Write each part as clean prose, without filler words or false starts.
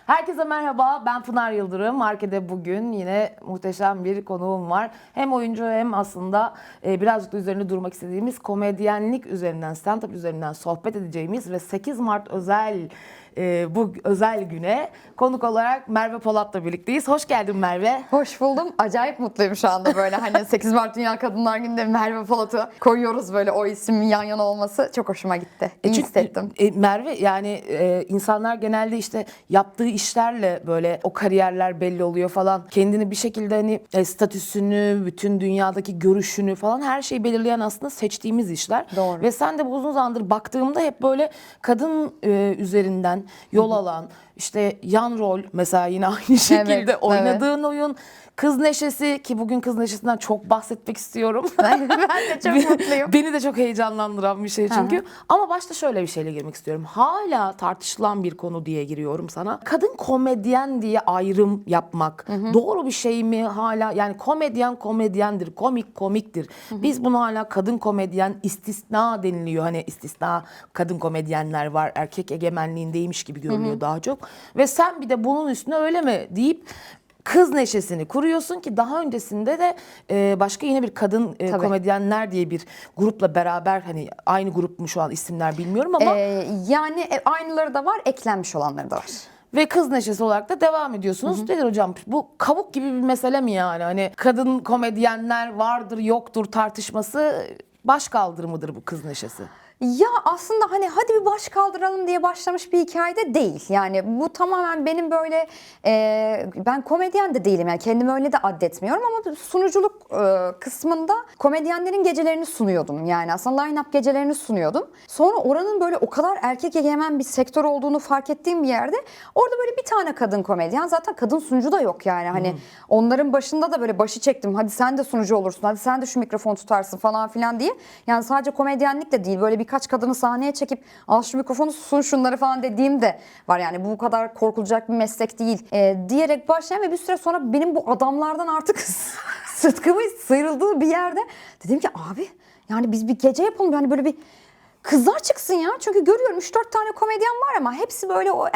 Herkese merhaba, ben Pınar Yıldırım. Markede bugün yine muhteşem bir konuğum var. Hem oyuncu hem aslında birazcık da üzerinde durmak istediğimiz komedyenlik üzerinden, stand-up üzerinden sohbet edeceğimiz ve 8 Mart özel bu özel güne konuk olarak Merve Polat'la birlikteyiz. Hoş geldin Merve. Hoş buldum. Acayip mutluyum şu anda böyle hani 8 Mart Dünya Kadınlar Günü'nde Merve Polat'ı koyuyoruz böyle o ismin yan yana olması çok hoşuma gitti. İyi hissettim. Merve yani insanlar genelde işte yaptığı işlerle böyle o kariyerler belli oluyor falan. Kendini bir şekilde hani statüsünü, bütün dünyadaki görüşünü falan her şeyi belirleyen aslında seçtiğimiz işler. Doğru. Ve sen de bu uzun zamandır baktığımda hep böyle kadın üzerinden yol alan, işte yan rol mesela yine aynı şekilde Evet, oynadığın oyun, Kız Neşesi ki bugün Kız Neşesi'nden çok bahsetmek istiyorum. Ben de çok mutluyum. Beni de çok heyecanlandıran bir şey çünkü. Ama başta şöyle bir şeyle girmek istiyorum. Hala tartışılan bir konu diye giriyorum sana. Kadın komedyen diye ayrım yapmak doğru bir şey mi hala? Yani komedyen komedyendir, komik komiktir. Biz bunu hala kadın komedyen istisna deniliyor. Hani istisna kadın komedyenler var. Erkek egemenliğindeymiş gibi görülüyor daha çok. Ve sen bir de bunun üstüne öyle mi deyip Kız Neşesi'ni kuruyorsun ki daha öncesinde de başka yine bir kadın komedyenler diye bir grupla beraber hani aynı grup mu şu an isimler bilmiyorum ama Yani aynıları da var, eklenmiş olanları da var. ve Kız Neşesi olarak da devam ediyorsunuz. Nedir hocam bu kabuk gibi bir mesele mi yani? Hani kadın komedyenler vardır yoktur tartışması baş kaldırımıdır bu Kız Neşesi. Ya aslında hani hadi bir baş kaldıralım diye başlamış bir hikayede değil. Yani bu tamamen benim böyle ben komedyen de değilim yani kendimi öyle de addetmiyorum ama sunuculuk kısmında komedyenlerin gecelerini sunuyordum. Yani aslında line-up gecelerini sunuyordum. Sonra oranın böyle o kadar erkek egemen bir sektör olduğunu fark ettiğim bir yerde orada böyle bir tane kadın komedyen zaten kadın sunucu da yok yani hani onların başında da böyle başı çektim. Hadi sen de sunucu olursun, hadi sen de şu mikrofonu tutarsın falan filan diye. Yani sadece komedyenlik de değil böyle birkaç kadını sahneye çekip al şu mikrofonu sun şunları falan dediğim de var yani bu kadar korkulacak bir meslek değil diyerek başlayan ve bir süre sonra benim bu adamlardan artık sıtkımın sıyrıldığı bir yerde dedim ki abi yani biz bir gece yapalım yani böyle bir kızlar çıksın ya çünkü görüyorum 3-4 tane komedyen var ama hepsi böyle o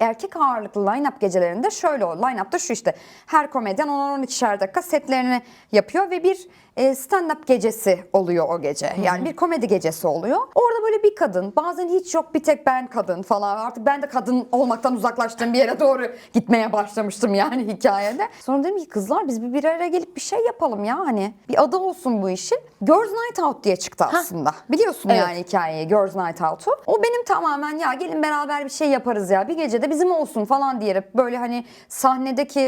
erkek ağırlıklı line-up gecelerinde şöyle o line-up'ta şu işte her komedyen 10-12'şer dakika setlerini yapıyor ve bir stand-up gecesi oluyor o gece. Yani bir komedi gecesi oluyor. Orada böyle bir kadın, bazen hiç yok bir tek ben kadın falan. Artık ben de kadın olmaktan uzaklaştığım bir yere doğru gitmeye başlamıştım yani hikayede. Sonra dedim ki kızlar biz bir araya gelip bir şey yapalım ya hani. Bir adı olsun bu işin. Girls Night Out diye çıktı aslında. Biliyorsun Evet. yani hikayeyi Girls Night Out'u. O benim tamamen ya gelin beraber bir şey yaparız ya. Bir gece de bizim olsun falan diyerek böyle hani sahnedeki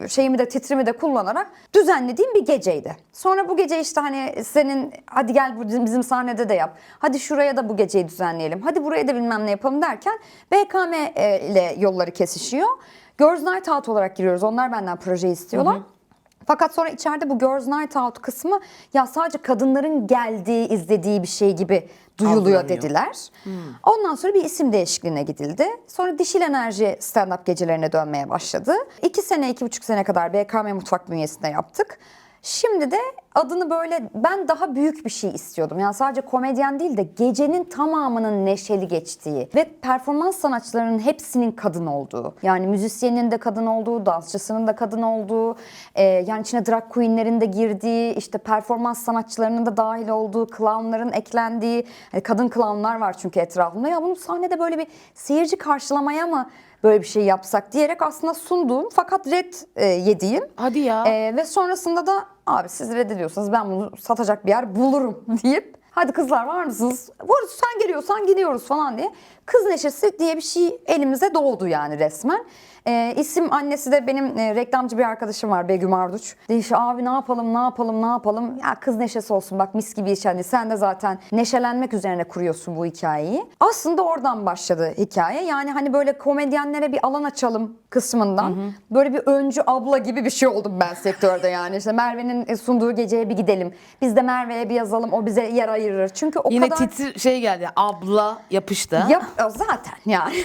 şeyimi de titrimi de kullanarak düzenlediğim bir geceydi. Sonra bu gece işte hani senin hadi gel bizim sahnede de yap. Hadi şuraya da bu geceyi düzenleyelim. Hadi buraya da bilmem ne yapalım derken BKM ile yolları kesişiyor. Girls Night Out olarak giriyoruz. Onlar benden proje istiyorlar. Fakat sonra içeride bu Girls Night Out kısmı ya sadece kadınların geldiği, izlediği bir şey gibi duyuluyor Algılanıyor. dediler. Ondan sonra bir isim değişikliğine gidildi. Sonra Dişil Enerji stand-up gecelerine dönmeye başladı. 2 sene, 2,5 sene kadar BKM Mutfak bünyesinde yaptık. Şimdi de adını böyle ben daha büyük bir şey istiyordum. Yani sadece komedyen değil de gecenin tamamının neşeli geçtiği ve performans sanatçılarının hepsinin kadın olduğu. Yani müzisyenin de kadın olduğu, dansçısının da kadın olduğu, yani içine drag queenlerin de girdiği, işte performans sanatçılarının da dahil olduğu, clownların eklendiği, kadın clownlar var çünkü etrafımda. Ya bunu sahnede böyle bir seyirci karşılamaya mı böyle bir şey yapsak diyerek aslında sunduğum fakat red yediğim. Hadi ya. Ve sonrasında da abi siz reddediyorsanız ben bunu satacak bir yer bulurum deyip hadi kızlar var mısınız? Varız sen geliyorsan gidiyoruz falan diye. Kız Neşesi diye bir şey elimize doğdu yani resmen. İsim annesi de benim reklamcı bir arkadaşım var Begüm Arduç. Dedi abi ne yapalım ne yapalım ne yapalım. Ya Kız Neşesi olsun bak mis gibi iş hani sen de zaten neşelenmek üzerine kuruyorsun bu hikayeyi. Aslında oradan başladı hikaye. Yani hani böyle komedyenlere bir alan açalım kısmından. Böyle bir öncü abla gibi bir şey oldum ben sektörde yani. İşte Merve'nin sunduğu geceye bir gidelim. Biz de Merve'ye bir yazalım o bize yer ayırır. Çünkü o Yine kadar... titir şey geldi abla yapıştı. Zaten yani.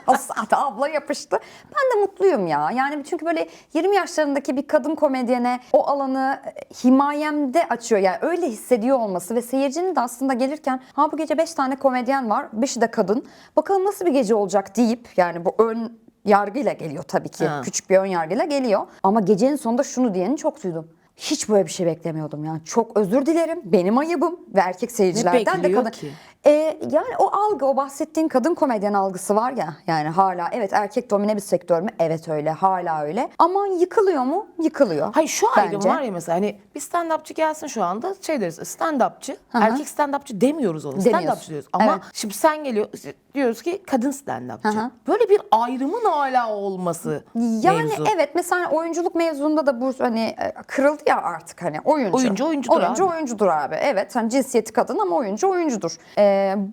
O zaten abla yapıştı. Ben de mutluyum ya. Yani çünkü böyle 20 yaşlarındaki bir kadın komedyene o alanı himayemde açıyor. Yani öyle hissediyor olması ve seyircinin de aslında gelirken ha bu gece 5 tane komedyen var. 5'i de kadın. Bakalım nasıl bir gece olacak deyip yani bu ön yargıyla geliyor tabii ki. Ha. Küçük bir ön yargıyla geliyor. Ama gecenin sonunda şunu diyeni çok duydum. Hiç böyle bir şey beklemiyordum yani. Çok özür dilerim. Benim ayıbım ve erkek seyircilerden de bekliyor kadın. ki? Yani o algı, o bahsettiğin kadın komedyen algısı var ya. Yani hala evet, erkek domine bir sektör mü? Evet öyle. Hala öyle. Ama yıkılıyor mu? Yıkılıyor. Hayır, şu ayrım bence. var ya, mesela hani bir stand-upçı gelsin şu anda, şey deriz, stand-upçı, erkek stand-upçı demiyoruz ona. Demiyoruz. Stand-upçı diyoruz. Ama Evet. şimdi sen diyoruz ki kadın stand-upçı. Hı hı. Böyle bir ayrımın hala olması Yani mevzu. evet, mesela oyunculuk mevzunda da bu hani kırıldı ya artık, hani oyuncu. Oyuncu oyuncudur abi. Oyuncudur abi. Evet, hani cinsiyeti kadın ama oyuncu oyuncudur.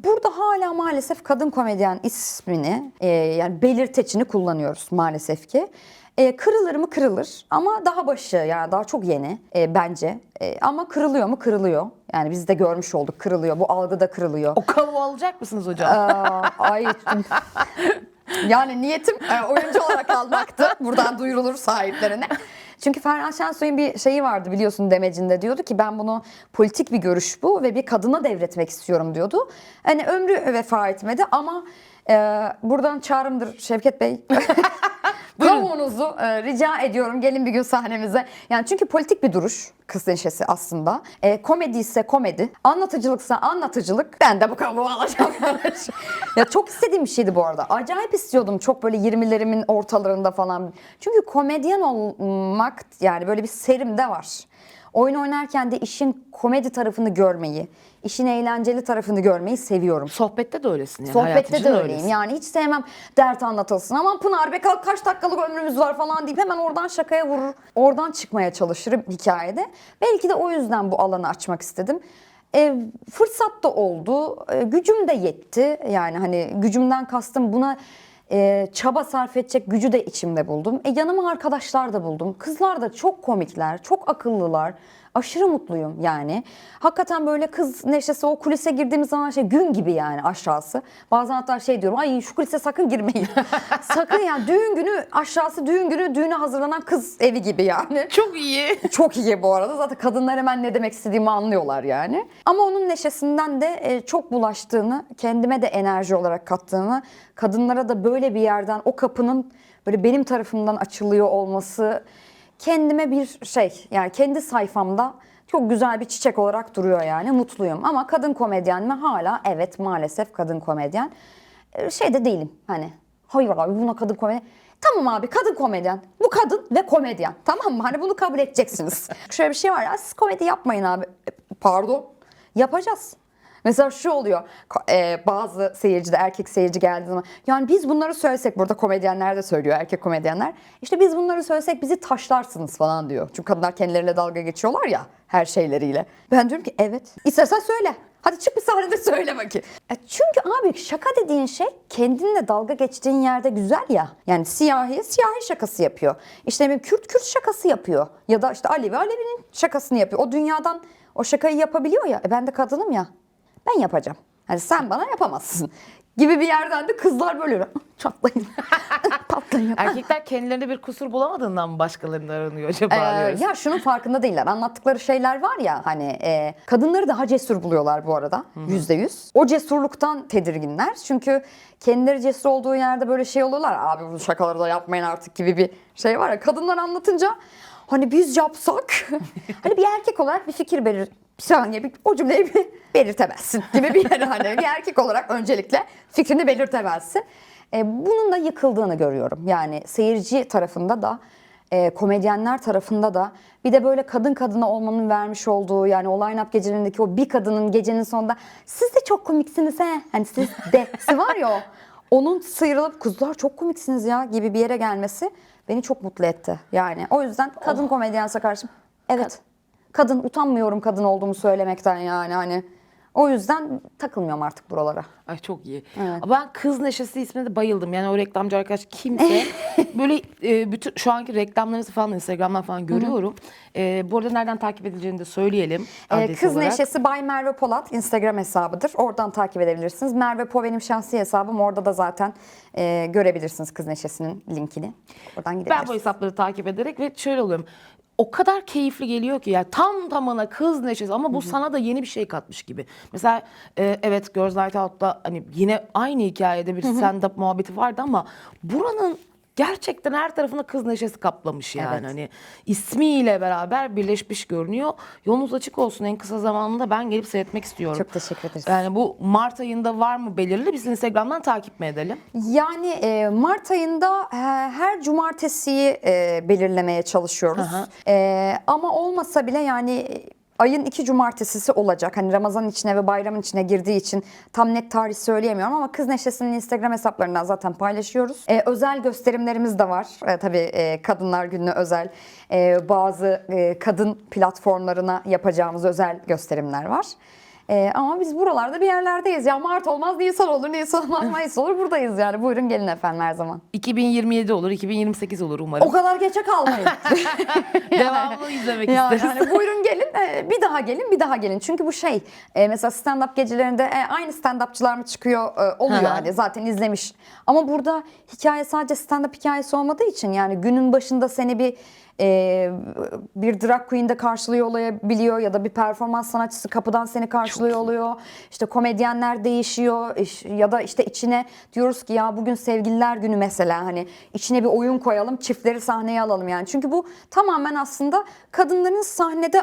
Burada hala maalesef kadın komedyen ismini yani belirtecini kullanıyoruz maalesef ki. Kırılır mı? Kırılır. Ama daha başı, yani daha çok yeni bence. Ama kırılıyor mu? Kırılıyor. Yani biz de görmüş olduk, kırılıyor. Bu algı da kırılıyor. O kavuğu alacak mısınız hocam? Ay. Yani niyetim oyuncu olarak almaktı. Buradan duyurulur sahiplerine. Çünkü Ferhan Şensoy'un bir şeyi vardı biliyorsun, demecinde diyordu ki ben bunu, politik bir görüş bu ve bir kadına devretmek istiyorum diyordu. Hani ömrü vefa etmedi ama buradan çağrımdır Şevket Bey. Kavuğunuzu rica ediyorum, gelin bir gün sahnemize. Yani çünkü politik bir duruş Kız Neşesi aslında. Komedi ise komedi, anlatıcılıksa anlatıcılık. Ben de bu kavuğu alacağım. Ya çok istediğim bir şeydi bu arada. Acayip istiyordum, çok böyle 20'lerimin ortalarında falan. Çünkü komedyen olmak yani böyle bir serim de var. Oyun oynarken de işin komedi tarafını görmeyi, işin eğlenceli tarafını görmeyi seviyorum. Sohbette de öylesin yani. hayat Sohbette için de de öyleyim. Yani hiç sevmem dert anlatılsın. Aman Pınar be, kalk, kaç dakikalık ömrümüz var falan deyip hemen oradan şakaya vurur. Oradan çıkmaya çalışırım hikayede. Belki de o yüzden bu alanı açmak istedim. Fırsat da oldu. Gücüm de yetti. Yani hani gücümden kastım, buna çaba sarf edecek gücü de içimde buldum. Yanıma arkadaşlar da buldum. Kızlar da çok komikler, çok akıllılar. Aşırı mutluyum yani. Hakikaten böyle Kız Neşesi, o kulise girdiğimiz zaman gün gibi yani aşağısı. Bazen hatta şey diyorum, ay şu kulise sakın girmeyin. Sakın yani, düğün günü aşağısı, düğün günü düğüne hazırlanan kız evi gibi yani. Çok iyi. Çok iyi bu arada. Zaten kadınlar hemen ne demek istediğimi anlıyorlar yani. Ama onun neşesinden de çok bulaştığını, kendime de enerji olarak kattığını, kadınlara da böyle bir yerden, o kapının böyle benim tarafımdan açılıyor olması kendime bir şey, yani kendi sayfamda çok güzel bir çiçek olarak duruyor yani. Mutluyum. Ama kadın komedyen mi? Hala evet, maalesef kadın komedyen. Şey de değilim hani. Hayır abi, buna kadın komedyen. Tamam abi, kadın komedyen. Bu kadın ve komedyen. Tamam mı? Hani bunu kabul edeceksiniz. Şöyle bir şey var ya, siz komedi yapmayın abi. Pardon. Yapacağız. Mesela şu oluyor, bazı seyirci de, erkek seyirci geldiği zaman, yani biz bunları söylesek, burada komedyenler de söylüyor, erkek komedyenler, işte biz bunları söylesek bizi taşlarsınız falan diyor. Çünkü kadınlar kendileriyle dalga geçiyorlar ya her şeyleriyle. Ben diyorum ki evet, istersen söyle. Hadi çık bir sahnede söyle bakayım. Çünkü abi, şaka dediğin şey kendinle dalga geçtiğin yerde güzel ya. Yani siyahi şakası yapıyor. İşte benim Kürt şakası yapıyor. Ya da işte Alevi'nin şakasını yapıyor. O dünyadan o şakayı yapabiliyor ya. Ben de kadınım ya. Ben yapacağım. Hani sen bana yapamazsın gibi bir yerden de kızlar böyle çatlayın. Patlayın. Erkekler kendilerinde bir kusur bulamadığından mı başkalarını aranıyor acaba diyoruz. Ya şunun farkında değiller. Anlattıkları şeyler var ya hani, kadınları daha cesur buluyorlar bu arada. %100. O cesurluktan tedirginler. Çünkü kendileri cesur olduğu yerde böyle şey oluyorlar. Abi bu şakaları da yapmayın artık gibi bir şey var ya. Kadınlar anlatınca hani biz yapsak hani bir erkek olarak bir fikir bir saniye o cümleyi bir belirtemezsin gibi bir yer, hani bir erkek olarak öncelikle fikrini belirtemezsin. Bunun da yıkıldığını görüyorum. Yani seyirci tarafında da, komedyenler tarafında da, bir de böyle kadın kadına olmanın vermiş olduğu, yani o line-up gecelerindeki o bir kadının gecenin sonunda siz de çok komiksiniz he, hani siz de var ya, onun sıyrılıp kızlar çok komiksiniz ya gibi bir yere gelmesi beni çok mutlu etti. Yani o yüzden kadın komedyense karşım evet. Kadın, utanmıyorum kadın olduğumu söylemekten yani hani. O yüzden takılmıyorum artık buralara. Ay çok iyi. Evet. Ben Kız Neşesi ismine de bayıldım. Yani o reklamcı arkadaş kimse böyle bütün şu anki reklamlarınızı falan Instagram'dan falan görüyorum. Bu arada nereden takip edileceğini de söyleyelim. adres Kız olarak. Neşesi by Merve Polat Instagram hesabıdır. Oradan takip edebilirsiniz. Merve Po benim şahsi hesabım. Orada da zaten görebilirsiniz Kız Neşesi'nin linkini. Oradan Ben gidebilirsiniz. bu hesapları takip ederek ve şöyle oluyorum. O kadar keyifli geliyor ki, yani tam tamına Kız Neşesi ama bu sana da yeni bir şey katmış gibi. Mesela evet, Girls Night Out'ta hani yine aynı hikayede bir stand-up muhabbeti vardı ama buranın gerçekten her tarafına kız neşesi kaplamış yani. Evet. Hani ismiyle beraber birleşmiş görünüyor. Yolunuz açık olsun, en kısa zamanda ben gelip seyretmek istiyorum. Çok teşekkür ederiz. Yani bu Mart ayında var mı belirli? Biz Instagram'dan takip mi edelim? Yani Mart ayında her cumartesiyi belirlemeye çalışıyoruz. Ama olmasa bile yani ayın 2 cumartesisi olacak. Hani Ramazan içine ve bayramın içine girdiği için tam net tarih söyleyemiyorum ama Kız Neşesi'nin Instagram hesaplarından zaten paylaşıyoruz. Özel gösterimlerimiz de var. Tabii Kadınlar Günü'ne özel bazı kadın platformlarına yapacağımız özel gösterimler var. Ama biz buralarda bir yerlerdeyiz. Ya Mart olmaz, Nisan olur, Nisan olmaz, Mayıs olur. Buradayız yani. Buyurun gelin efendim her zaman. 2027 olur, 2028 olur umarım. O kadar geçe kalmayın. Devamlı izlemek isteriz. Yani buyurun gelin, bir daha gelin, bir daha gelin. Çünkü bu mesela stand-up gecelerinde aynı stand-upçılar mı çıkıyor oluyor Hı hı. hani zaten izlemiş. Ama burada hikaye sadece stand-up hikayesi olmadığı için yani günün başında seni bir drag queen de karşılıyor olabiliyor ya da bir performans sanatçısı kapıdan seni karşılıyor oluyor. İşte komedyenler değişiyor ya da işte içine diyoruz ki ya bugün sevgililer günü mesela hani içine bir oyun koyalım, çiftleri sahneye alalım yani. Çünkü bu tamamen aslında kadınların sahnede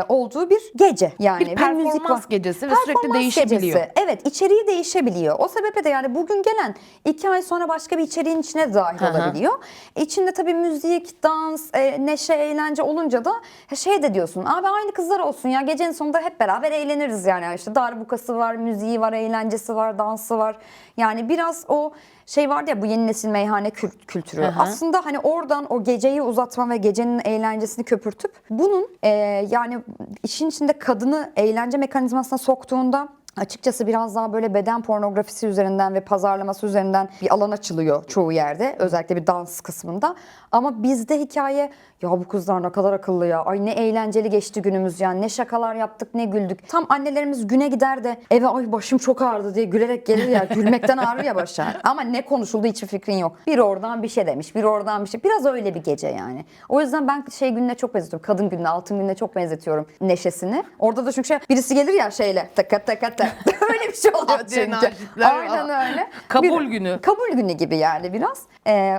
olduğu bir gece. Yani Bir performans gecesi ve sürekli Performans değişebiliyor. gecesi. Evet, içeriği değişebiliyor. O sebeple de yani bugün gelen 2 ay sonra başka bir içeriğin içine de dahil olabiliyor. İçinde tabii müzik, dans, neşe, eğlence olunca da de diyorsun. Abi aynı kızlar olsun ya. Gecenin sonunda hep beraber eğleniriz yani. İşte darbukası var, müziği var, eğlencesi var, dansı var. Yani biraz o vardı ya bu yeni nesil meyhane kültürü. Aslında hani oradan o geceyi uzatma ve gecenin eğlencesini köpürtüp bunun yani işin içinde kadını eğlence mekanizmasına soktuğunda açıkçası biraz daha böyle beden pornografisi üzerinden ve pazarlaması üzerinden bir alan açılıyor çoğu yerde. Özellikle bir dans kısmında. Ama bizde hikaye ya bu kızlar ne kadar akıllı ya. Ay ne eğlenceli geçti günümüz yani. Ne şakalar yaptık ne güldük. Tam annelerimiz güne gider de eve ay başım çok ağrıdı diye gülerek gelir ya. Gülmekten ağrır ya başı. Ama ne konuşuldu hiçbir fikrin yok. Biri oradan bir şey demiş. Biri oradan bir şey. Biraz öyle bir gece yani. O yüzden ben gününe çok benzetiyorum. Kadın gününe, altın gününe çok benzetiyorum neşesini. Orada da çünkü birisi gelir ya taka taka taka. Öyle bir şey oluyor çünkü. Aynen öyle. Kabul günü. Kabul günü gibi yani biraz.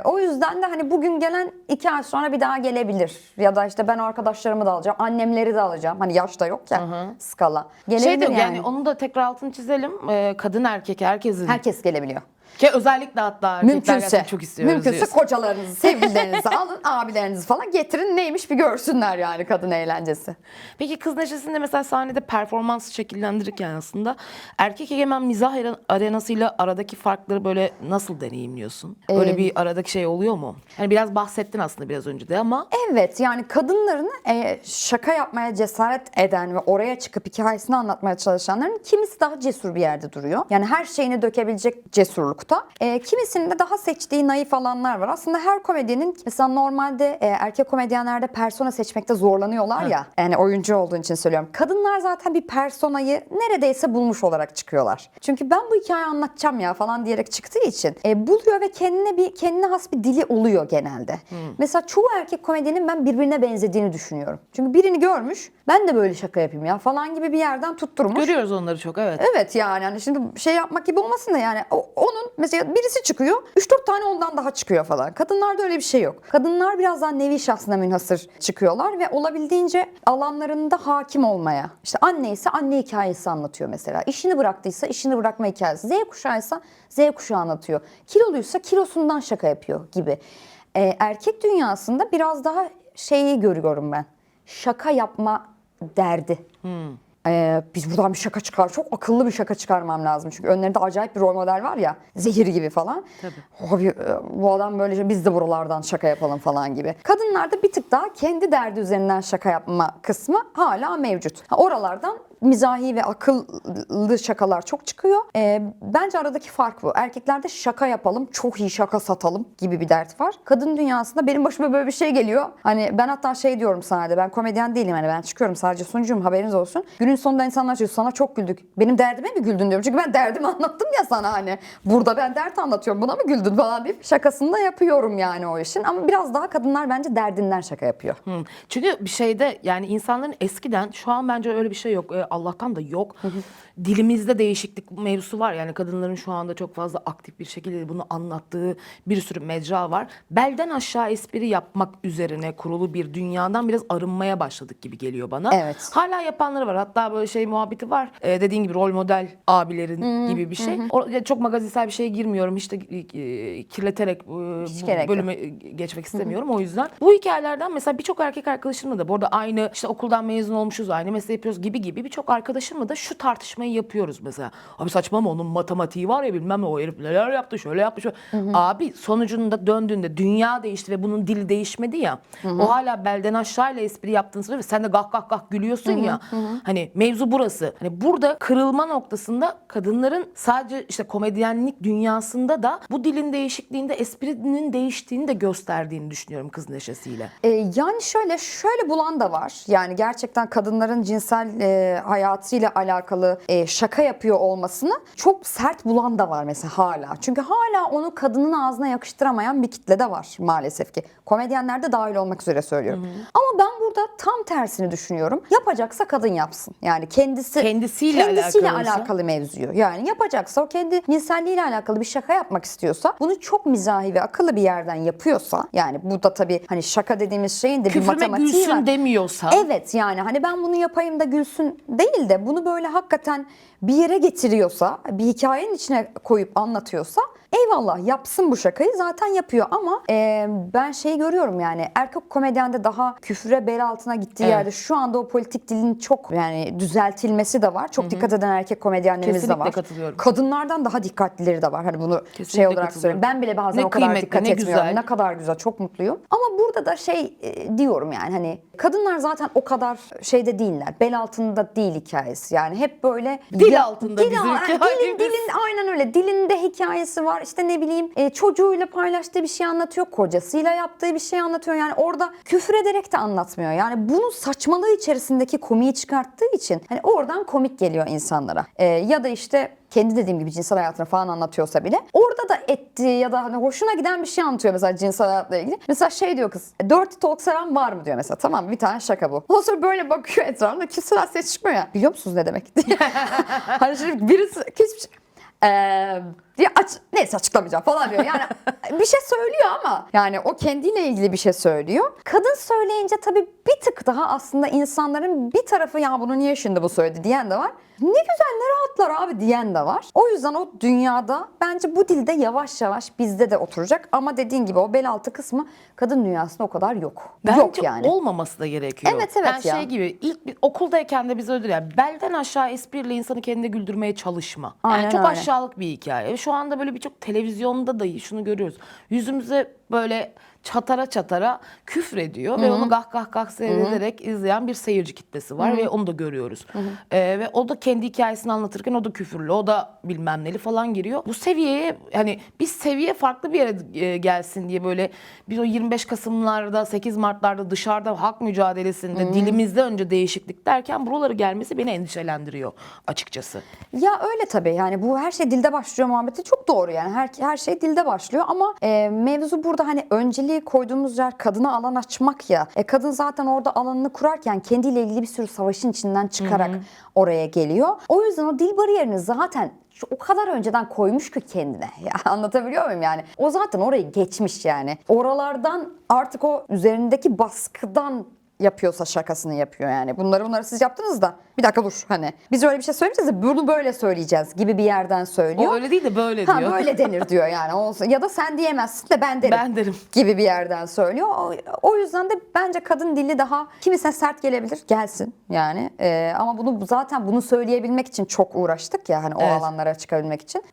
O yüzden de hani bugün gelen 2 ay sonra bir daha gelebilir. Ya da işte ben arkadaşlarımı da alacağım. Annemleri de alacağım. Hani yaşta yok ya skala. Gelebilir Yani onu da tekrar altını çizelim. Kadın erkek herkesin. Herkes gelebiliyor. Ki özellikle hatta erkekler gerçekten çok istiyoruz mümkünse diyorsun. kocalarınızı, sevgililerinizi alın, abilerinizi falan getirin. Neymiş bir görsünler yani kadın eğlencesi. Peki Kız Neşesi'nde mesela sahnede performans şekillendirirken aslında erkek egemen mizah arenasıyla aradaki farkları böyle nasıl deneyimliyorsun? Öyle bir aradaki şey oluyor mu? Hani biraz bahsettin aslında biraz önce de ama. Evet yani kadınların şaka yapmaya cesaret eden ve oraya çıkıp hikayesini anlatmaya çalışanların kimisi daha cesur bir yerde duruyor. Yani her şeyini dökebilecek cesurlukta. Kimisinin de daha seçtiği naif alanlar var. Aslında her komedyenin mesela normalde erkek komedyenlerde persona seçmekte zorlanıyorlar ya. Yani oyuncu olduğun için söylüyorum. Kadınlar zaten bir personayı neredeyse bulmuş olarak çıkıyorlar. Çünkü ben bu hikayeyi anlatacağım ya falan diyerek çıktığı için buluyor ve kendine has bir dili oluyor genelde. Mesela çoğu erkek komedyenin ben birbirine benzediğini düşünüyorum. Çünkü birini görmüş, ben de böyle şaka yapayım ya falan gibi bir yerden tutturmuş. Görüyoruz onları çok evet. Evet yani hani şimdi yapmak gibi olmasın da yani onun mesela birisi çıkıyor 3-4 tane ondan daha çıkıyor falan. Kadınlarda öyle bir şey yok. Kadınlar biraz daha nevi şahsına münhasır çıkıyorlar ve olabildiğince alanlarında hakim olmaya. İşte anne ise anne hikayesi anlatıyor mesela. İşini bıraktıysa işini bırakma hikayesi. Z kuşağıysa Z kuşağı anlatıyor. Kiloluysa kilosundan şaka yapıyor gibi. Erkek dünyasında biraz daha görüyorum ben. Şaka yapma derdi. Biz buradan bir şaka çıkar. Çok akıllı bir şaka çıkarmam lazım. Çünkü önlerinde acayip bir rol model var ya. Zehir gibi falan. Tabii. Abi, bu adam böyle biz de buralardan şaka yapalım falan gibi. Kadınlarda bir tık daha kendi derdi üzerinden şaka yapma kısmı hala mevcut. Oralardan mizahi ve akıllı şakalar çok çıkıyor. Bence aradaki fark bu. Erkeklerde şaka yapalım, çok iyi şaka satalım gibi bir dert var. Kadın dünyasında benim başıma böyle bir şey geliyor. Hani ben hatta diyorum sahnede, ben komedyen değilim. Hani ben çıkıyorum sadece sunucuyum, haberiniz olsun. Günün sonunda insanlar diyor sana çok güldük. Benim derdime mi güldün diyorum. Çünkü ben derdimi anlattım ya sana hani. Burada ben dert anlatıyorum, buna mı güldün falan deyip şakasını da yapıyorum yani o işin. Ama biraz daha kadınlar bence derdinden şaka yapıyor. Çünkü bir yani insanların eskiden şu an bence öyle bir şey yok. Allah'tan da yok. dilimizde değişiklik mevzusu var. Yani kadınların şu anda çok fazla aktif bir şekilde bunu anlattığı bir sürü mecra var. Belden aşağı espri yapmak üzerine kurulu bir dünyadan biraz arınmaya başladık gibi geliyor bana. Evet. Hala yapanları var. Hatta böyle şey muhabbeti var. Dediğin gibi rol model abilerin gibi bir şey. Çok magazinsel bir şeye girmiyorum. Hiç de kirleterek bu gerek bölüme geçmek istemiyorum. O yüzden bu hikayelerden mesela birçok erkek arkadaşımla da bu arada aynı işte okuldan mezun olmuşuz, aynı mesleği yapıyoruz gibi birçok arkadaşımla da şu tartışmayı yapıyoruz mesela. Abi saçmalama, onun matematiği var ya, bilmem ne, o herif neler yaptı, şöyle yaptı, şöyle. Abi sonucunda döndüğünde dünya değişti ve bunun dili değişmedi ya. O hala belden aşağıyla espri yaptığını söylüyor ve sen de gah gah gah gülüyorsun ya. Hani mevzu burası. Hani burada kırılma noktasında kadınların sadece işte komedyenlik dünyasında da bu dilin değişikliğinde esprinin değiştiğini de gösterdiğini düşünüyorum Kız Neşesi'yle. Yani şöyle bulan da var. Yani gerçekten kadınların cinsel hayatıyla alakalı şaka yapıyor olmasını çok sert bulan da var mesela hala. Çünkü hala onu kadının ağzına yakıştıramayan bir kitle de var maalesef ki. Komedyenler de dahil olmak üzere söylüyorum. Ama ben burada tam tersini düşünüyorum. Yapacaksa kadın yapsın. Yani kendisiyle alakalı mevzuyu. Yani yapacaksa, o kendi cinselliğiyle alakalı bir şaka yapmak istiyorsa, bunu çok mizahi ve akıllı bir yerden yapıyorsa, yani bu da tabii hani şaka dediğimiz şeyin de bir matematiği gülsün var. demiyorsa. Evet, yani hani ben bunu yapayım da gülsün değil de bunu böyle hakikaten bir yere getiriyorsa, bir hikayenin içine koyup anlatıyorsa eyvallah, yapsın bu şakayı, zaten yapıyor. Ama ben şeyi görüyorum, yani erkek komedyende daha küfre bel altına gittiği yerde şu anda o politik dilin çok yani düzeltilmesi de var. Çok dikkat eden erkek komedyenlerimiz Kesinlikle de var. Katılıyorum. Kadınlardan daha dikkatlileri de var. Hani bunu Kesinlikle şey olarak katılıyorum. söyleyeyim. Ben bile bazen Ne o kadar kıymetli, dikkat ne etmiyorum. güzel. Ne kadar güzel, çok mutluyum. Ama burada da diyorum, yani hani kadınlar zaten o kadar şeyde değiller. Bel altında değil hikayesi. Yani hep böyle Dil altında bizim hikayemiz. dilin aynen öyle. Dilinde hikayesi var. İşte ne bileyim, çocuğuyla paylaştığı bir şey anlatıyor. Kocasıyla yaptığı bir şey anlatıyor. Yani orada küfür ederek de anlatmıyor. Yani bunun saçmalığı içerisindeki komiği çıkarttığı için hani oradan komik geliyor insanlara. Ya da işte kendi dediğim gibi cinsel hayatını falan anlatıyorsa bile orada da ettiği ya da hani hoşuna giden bir şey anlatıyor mesela cinsel hayatla ilgili. Mesela şey diyor kız, dirty talk seven var mı diyor mesela, tamam mı? Bir tane şaka bu. Ondan sonra böyle bakıyor etrafında, kimseler ses çıkmıyor ya. Biliyor musunuz ne demek? Hani şimdi birisi hiçbir şey... neyse açıklamayacağım falan diyor. Yani bir şey söylüyor ama yani o kendiyle ilgili bir şey söylüyor. Kadın söyleyince tabii bir tık daha aslında insanların bir tarafı ya bunu niye şimdi bu söyledi diyen de var. Ne güzel, ne rahatlar abi diyen de var. O yüzden o dünyada bence bu dilde yavaş yavaş bizde de oturacak. Ama dediğin gibi o bel altı kısmı kadın dünyasında o kadar yok. Bence yok yani. olmaması da gerekiyor. Evet Ben ya. şey gibi okuldayken de biz öyle yani belden aşağı espriyle insanı kendine güldürmeye çalışma. Yani Aynen çok öyle. aşağılık bir hikaye. Şu anda böyle birçok televizyonda da şunu görüyoruz. Yüzümüze böyle çatara küfür ediyor ve onu gah gah gah seyrederek izleyen bir seyirci kitlesi var ve onu da görüyoruz. Ve o da kendi hikayesini anlatırken o da küfürlü, o da bilmem neli falan giriyor. Bu seviyeye hani biz seviye farklı bir yere gelsin diye böyle biz o 25 Kasım'larda 8 Mart'larda dışarıda hak mücadelesinde dilimizde önce değişiklik derken buraları gelmesi beni endişelendiriyor açıkçası. Ya öyle tabii, yani bu her şey dilde başlıyor muhabbeti çok doğru, yani her şey dilde başlıyor ama mevzu burada hani önceliği koyduğumuz yer kadına alan açmak ya. Kadın zaten orada alanını kurarken kendiyle ilgili bir sürü savaşın içinden çıkarak oraya geliyor. O yüzden o dil bariyerini zaten o kadar önceden koymuş ki kendine. Ya anlatabiliyor muyum yani? O zaten orayı geçmiş yani. Oralardan artık o üzerindeki baskıdan yapıyorsa şakasını yapıyor yani. Bunları siz yaptınız da bir dakika dur, hani biz öyle bir şey söyleyeceğiz de bunu böyle söyleyeceğiz gibi bir yerden söylüyor. O öyle değil de böyle diyor. Böyle denir diyor yani. Olsun. Ya da sen diyemezsin de ben derim. Ben derim. Gibi bir yerden söylüyor. O yüzden de bence kadın dili daha kimisine sert gelebilir. Gelsin yani. Ama bunu söyleyebilmek için çok uğraştık ya hani o alanlara çıkabilmek için.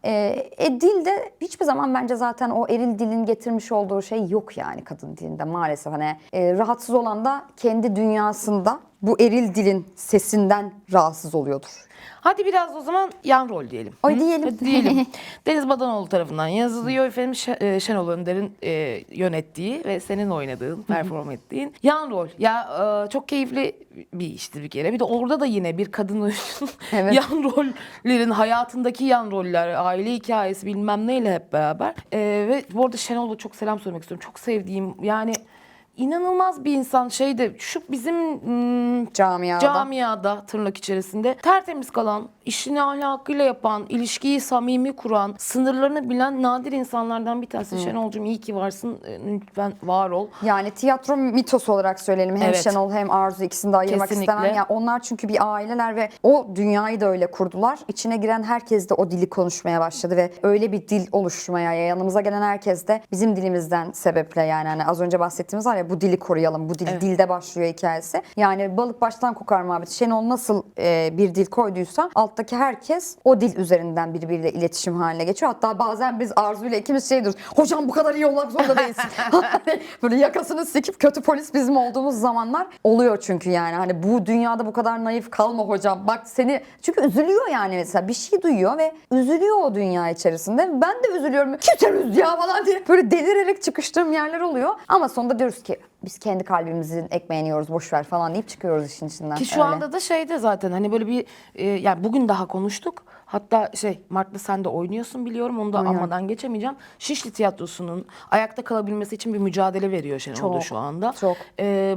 Dilde hiçbir zaman bence zaten o eril dilin getirmiş olduğu şey yok yani kadın dilinde maalesef. Hani rahatsız olan da kendi dünyasında bu eril dilin sesinden rahatsız oluyordur. Hadi biraz o zaman yan rol diyelim. Diyelim. Hadi diyelim. Deniz Badanoğlu tarafından yazılıyor. Efendim Şenol Önder'in yönettiği ve senin oynadığın, perform ettiğin yan rol. Ya çok keyifli bir işti bir kere. Bir de orada da yine bir kadın oyuncunun yan rollerin, hayatındaki yan roller, aile hikayesi bilmem neyle hep beraber. Ve bu arada Şenol'a çok selam söylemek istiyorum. Çok sevdiğim, yani inanılmaz bir insan. Şu bizim camiada tırnak içerisinde tertemiz kalan, işini ahlakıyla yapan, ilişkiyi samimi kuran, sınırlarını bilen nadir insanlardan bir tanesi. Şenol'cum iyi ki varsın. Lütfen var ol. Yani tiyatro mitosu olarak söyleyelim. Hem Evet. Şenol hem Arzu, ikisini de ayırmak Kesinlikle. istemem. Yani onlar çünkü bir aileler ve o dünyayı da öyle kurdular. İçine giren herkes de o dili konuşmaya başladı ve öyle bir dil oluşturmaya, yanımıza gelen herkes de bizim dilimizden sebeple, yani hani az önce bahsettiğimiz var ya, bu dili koruyalım, bu dil dilde başlıyor hikayesi. Yani balık baştan kokar muhabbeti. Şenol nasıl bir dil koyduysa alttaki herkes o dil üzerinden birbiriyle iletişim haline geçiyor. Hatta bazen biz Arzu ile ikimiz şey diyoruz. Hocam bu kadar iyi olmak zorunda değilsin. Böyle yakasını sikip kötü polis bizim olduğumuz zamanlar oluyor çünkü yani. Hani bu dünyada bu kadar naif kalma hocam. Bak seni, çünkü üzülüyor yani, mesela bir şey duyuyor ve üzülüyor o dünya içerisinde. Ben de üzülüyorum. Kimse üzdü ya falan diye. Böyle delirerek çıkıştığım yerler oluyor. Ama sonunda diyoruz ki biz kendi kalbimizin ekmeğini yiyoruz, boşver falan deyip çıkıyoruz işin içinden. Ki şu Öyle. anda da zaten hani böyle bir yani bugün daha konuştuk. Hatta Mart'ta sen de oynuyorsun biliyorum, onu da anmadan geçemeyeceğim. Şişli Tiyatrosu'nun ayakta kalabilmesi için bir mücadele veriyor Şenol da şu anda. Çok.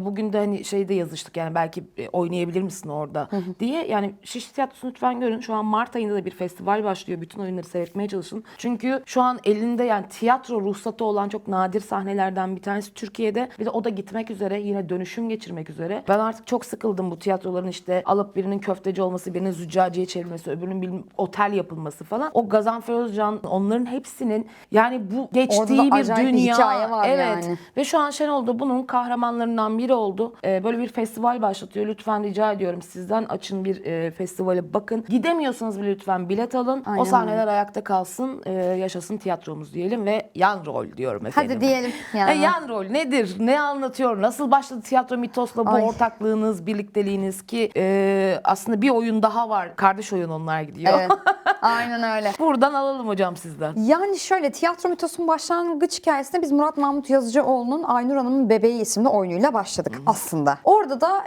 Bugün de hani de yazıştık yani, belki oynayabilir misin orada diye. Yani Şişli Tiyatrosu'nu lütfen görün. Şu an Mart ayında da bir festival başlıyor. Bütün oyunları seyretmeye çalışın. Çünkü şu an elinde yani tiyatro ruhsatı olan çok nadir sahnelerden bir tanesi Türkiye'de. Bir de o da gitmek üzere, yine dönüşüm geçirmek üzere. Ben artık çok sıkıldım bu tiyatroların alıp birinin köfteci olması, birinin züccaciye çevirmesi, öbürünün otel yapılması falan. O Gazanfer Özcan, onların hepsinin yani bu geçtiği Orada da bir acayip bir dünya. hikaye var Evet. yani. Ve şu an Şenol da bunun kahramanlarından biri oldu. Böyle bir festival başlatıyor. Lütfen rica ediyorum sizden, açın bir festivale bakın. Gidemiyorsanız bile lütfen bilet alın. Aynen O sahneler ayakta kalsın. Yaşasın tiyatromuz diyelim ve yan rol diyorum efendim. Hadi diyelim yani. Yan rol nedir? Ne anlatıyor? Nasıl başladı tiyatro mitosla bu ortaklığınız, birlikteliğiniz ki aslında bir oyun daha var. Kardeş oyun onlar gidiyor. Evet. Aynen öyle. Buradan alalım hocam sizden. Yani şöyle, tiyatro mitosunun başlangıç hikayesinde biz Murat Mahmut Yazıcıoğlu'nun Aynur Hanım'ın Bebeği isimli oyunuyla başladık aslında. Orada da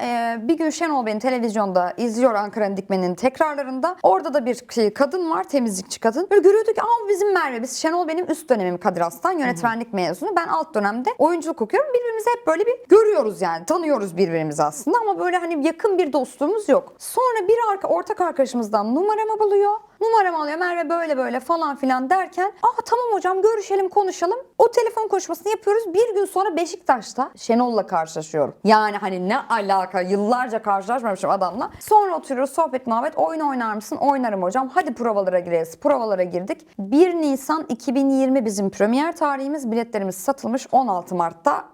bir gün Şenol beni televizyonda izliyor, Ankara'nın Dikmen'in tekrarlarında. Orada da bir kadın var, temizlikçi kadın. Böyle görüyorduk ki bizim Merve. Biz, Şenol benim üst dönemim Kadir Has'tan, yönetmenlik mezunu. Ben alt dönemde oyunculuk okuyorum. Birbirimizi hep böyle bir görüyoruz yani. Tanıyoruz birbirimizi aslında ama böyle hani yakın bir dostluğumuz yok. Sonra bir ortak arkadaşımızdan numaramı buluyor. Numaramı alıyor, Merve böyle böyle falan filan derken, tamam hocam görüşelim konuşalım. O telefon konuşmasını yapıyoruz. Bir gün sonra Beşiktaş'ta Şenol'la karşılaşıyorum. Yani hani ne alaka, yıllarca karşılaşmamışım adamla. Sonra oturuyoruz, sohbet muhabbet, oyun oynar mısın? Oynarım hocam. Hadi provalara gireriz. Provalara girdik. 1 Nisan 2020 bizim premier tarihimiz. Biletlerimiz satılmış. 16 Mart'ta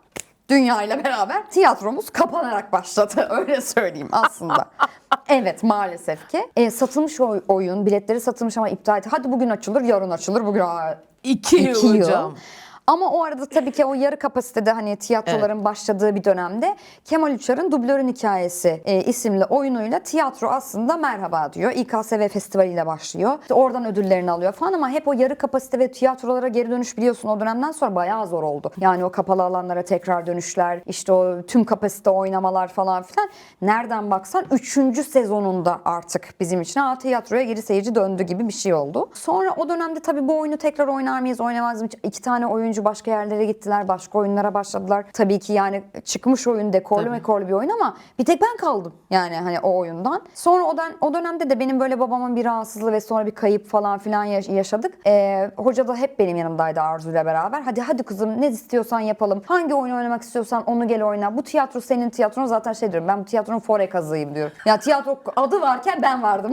dünya ile beraber tiyatromuz kapanarak başladı. Öyle söyleyeyim aslında. Evet, maalesef ki. Satılmış oyun, biletleri satılmış ama iptal etti. Hadi bugün açılır, yarın açılır. Bugün 2 yıl hocam. Ama o arada tabii ki o yarı kapasitede hani tiyatroların başladığı bir dönemde Kemal Uçar'ın Dublörün Hikayesi isimli oyunuyla tiyatro aslında merhaba diyor. İKSV Festivali'yle başlıyor. İşte oradan ödüllerini alıyor falan ama hep o yarı kapasite ve tiyatrolara geri dönüş biliyorsun o dönemden sonra bayağı zor oldu. Yani o kapalı alanlara tekrar dönüşler, işte o tüm kapasite oynamalar falan filan. Nereden baksan 3. sezonunda artık bizim için tiyatroya geri seyirci döndü gibi bir şey oldu. Sonra o dönemde tabii bu oyunu tekrar oynar mıyız, oynamaz mıyız? 2 tane oyuncu başka yerlere gittiler, başka oyunlara başladılar. Tabii ki yani çıkmış oyun, dekorlu mekorlu bir oyun ama bir tek ben kaldım yani hani o oyundan. Sonra o dönemde de benim böyle babamın bir rahatsızlığı ve sonra bir kayıp falan filan yaşadık. Hoca da hep benim yanımdaydı Arzu'yla beraber. Hadi kızım ne istiyorsan yapalım. Hangi oyunu oynamak istiyorsan onu gel oyna. Bu tiyatro senin tiyatron, zaten diyorum ben bu tiyatronun fore kazığıyım diyorum. Ya tiyatro adı varken ben vardım.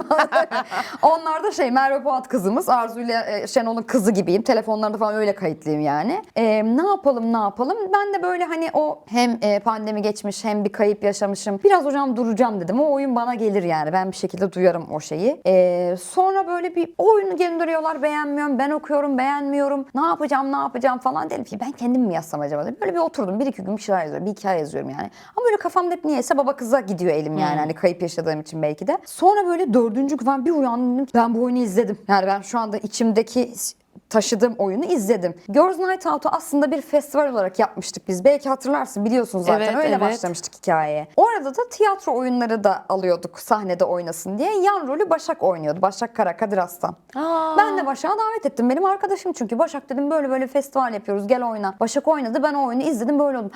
Onlar da Merve Polat kızımız. Arzu'yla Şenol'un kızı gibiyim. Telefonlarda falan öyle kayıtlıyım yani. Ne yapalım? Ben de böyle hani o hem pandemi geçmiş hem bir kayıp yaşamışım. Biraz hocam duracağım dedim. O oyun bana gelir yani. Ben bir şekilde duyarım o şeyi. Sonra böyle bir oyunu gönderiyorlar, beğenmiyorum. Ben okuyorum, beğenmiyorum. Ne yapacağım falan dedim ki ben kendim mi yazsam acaba dedim. Böyle bir oturdum. 1-2 gün bir şeyler yazıyorum. Bir hikaye yazıyorum yani. Ama böyle kafamda hep niyeyse baba kıza gidiyor elim yani. Hani kayıp yaşadığım için belki de. Sonra böyle 4. gün falan bir uyandım. Ben bu oyunu izledim. Yani ben şu anda içimdeki taşıdığım oyunu izledim. Girls Night Out'u aslında bir festival olarak yapmıştık biz. Belki hatırlarsın, biliyorsun zaten. Öyle başlamıştık hikayeye. Orada da tiyatro oyunları da alıyorduk sahnede oynasın diye. Yan rolü Başak oynuyordu. Başak Kara, Kadir Has'tan. Ben de Başak'a davet ettim. Benim arkadaşım çünkü. Başak dedim böyle festival yapıyoruz, gel oyna. Başak oynadı, ben o oyunu izledim, böyle oldum.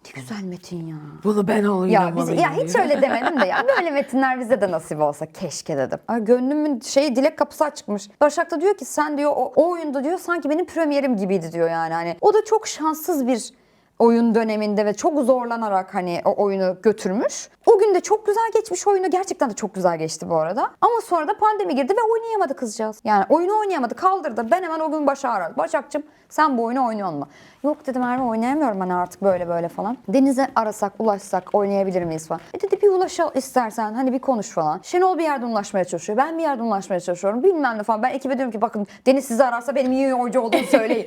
Ne güzel metin ya. Bunu ben oynamalıyım. Ya hiç öyle demedim de ya böyle metinler bize de nasip olsa keşke dedim. Ay, gönlümün dilek kapısı açıkmış. Başak da diyor ki sen diyor o oyunda diyor sanki benim premierim gibiydi diyor yani. Hani o da çok şanssız bir oyun döneminde ve çok zorlanarak hani o oyunu götürmüş. O gün de çok güzel geçmiş oyunu. Gerçekten de çok güzel geçti bu arada. Ama sonra da pandemi girdi ve oynayamadı kızcağız. Yani oyunu oynayamadı, kaldırdı. Ben hemen o gün Başak'ı aradım. Başak'cığım sen bu oyunu oynuyor musun? Yok dedim Merve oynayamıyorum hani artık böyle falan. Deniz'e arasak, ulaşsak oynayabilir miyiz falan. Dedi bir ulaş istersen hani bir konuş falan. Şenol bir yerden ulaşmaya çalışıyor. Ben bir yerden ulaşmaya çalışıyorum. Bilmem ne falan. Ben ekibe diyorum ki bakın Deniz sizi ararsa benim iyi oyuncu olduğumu söyleyin.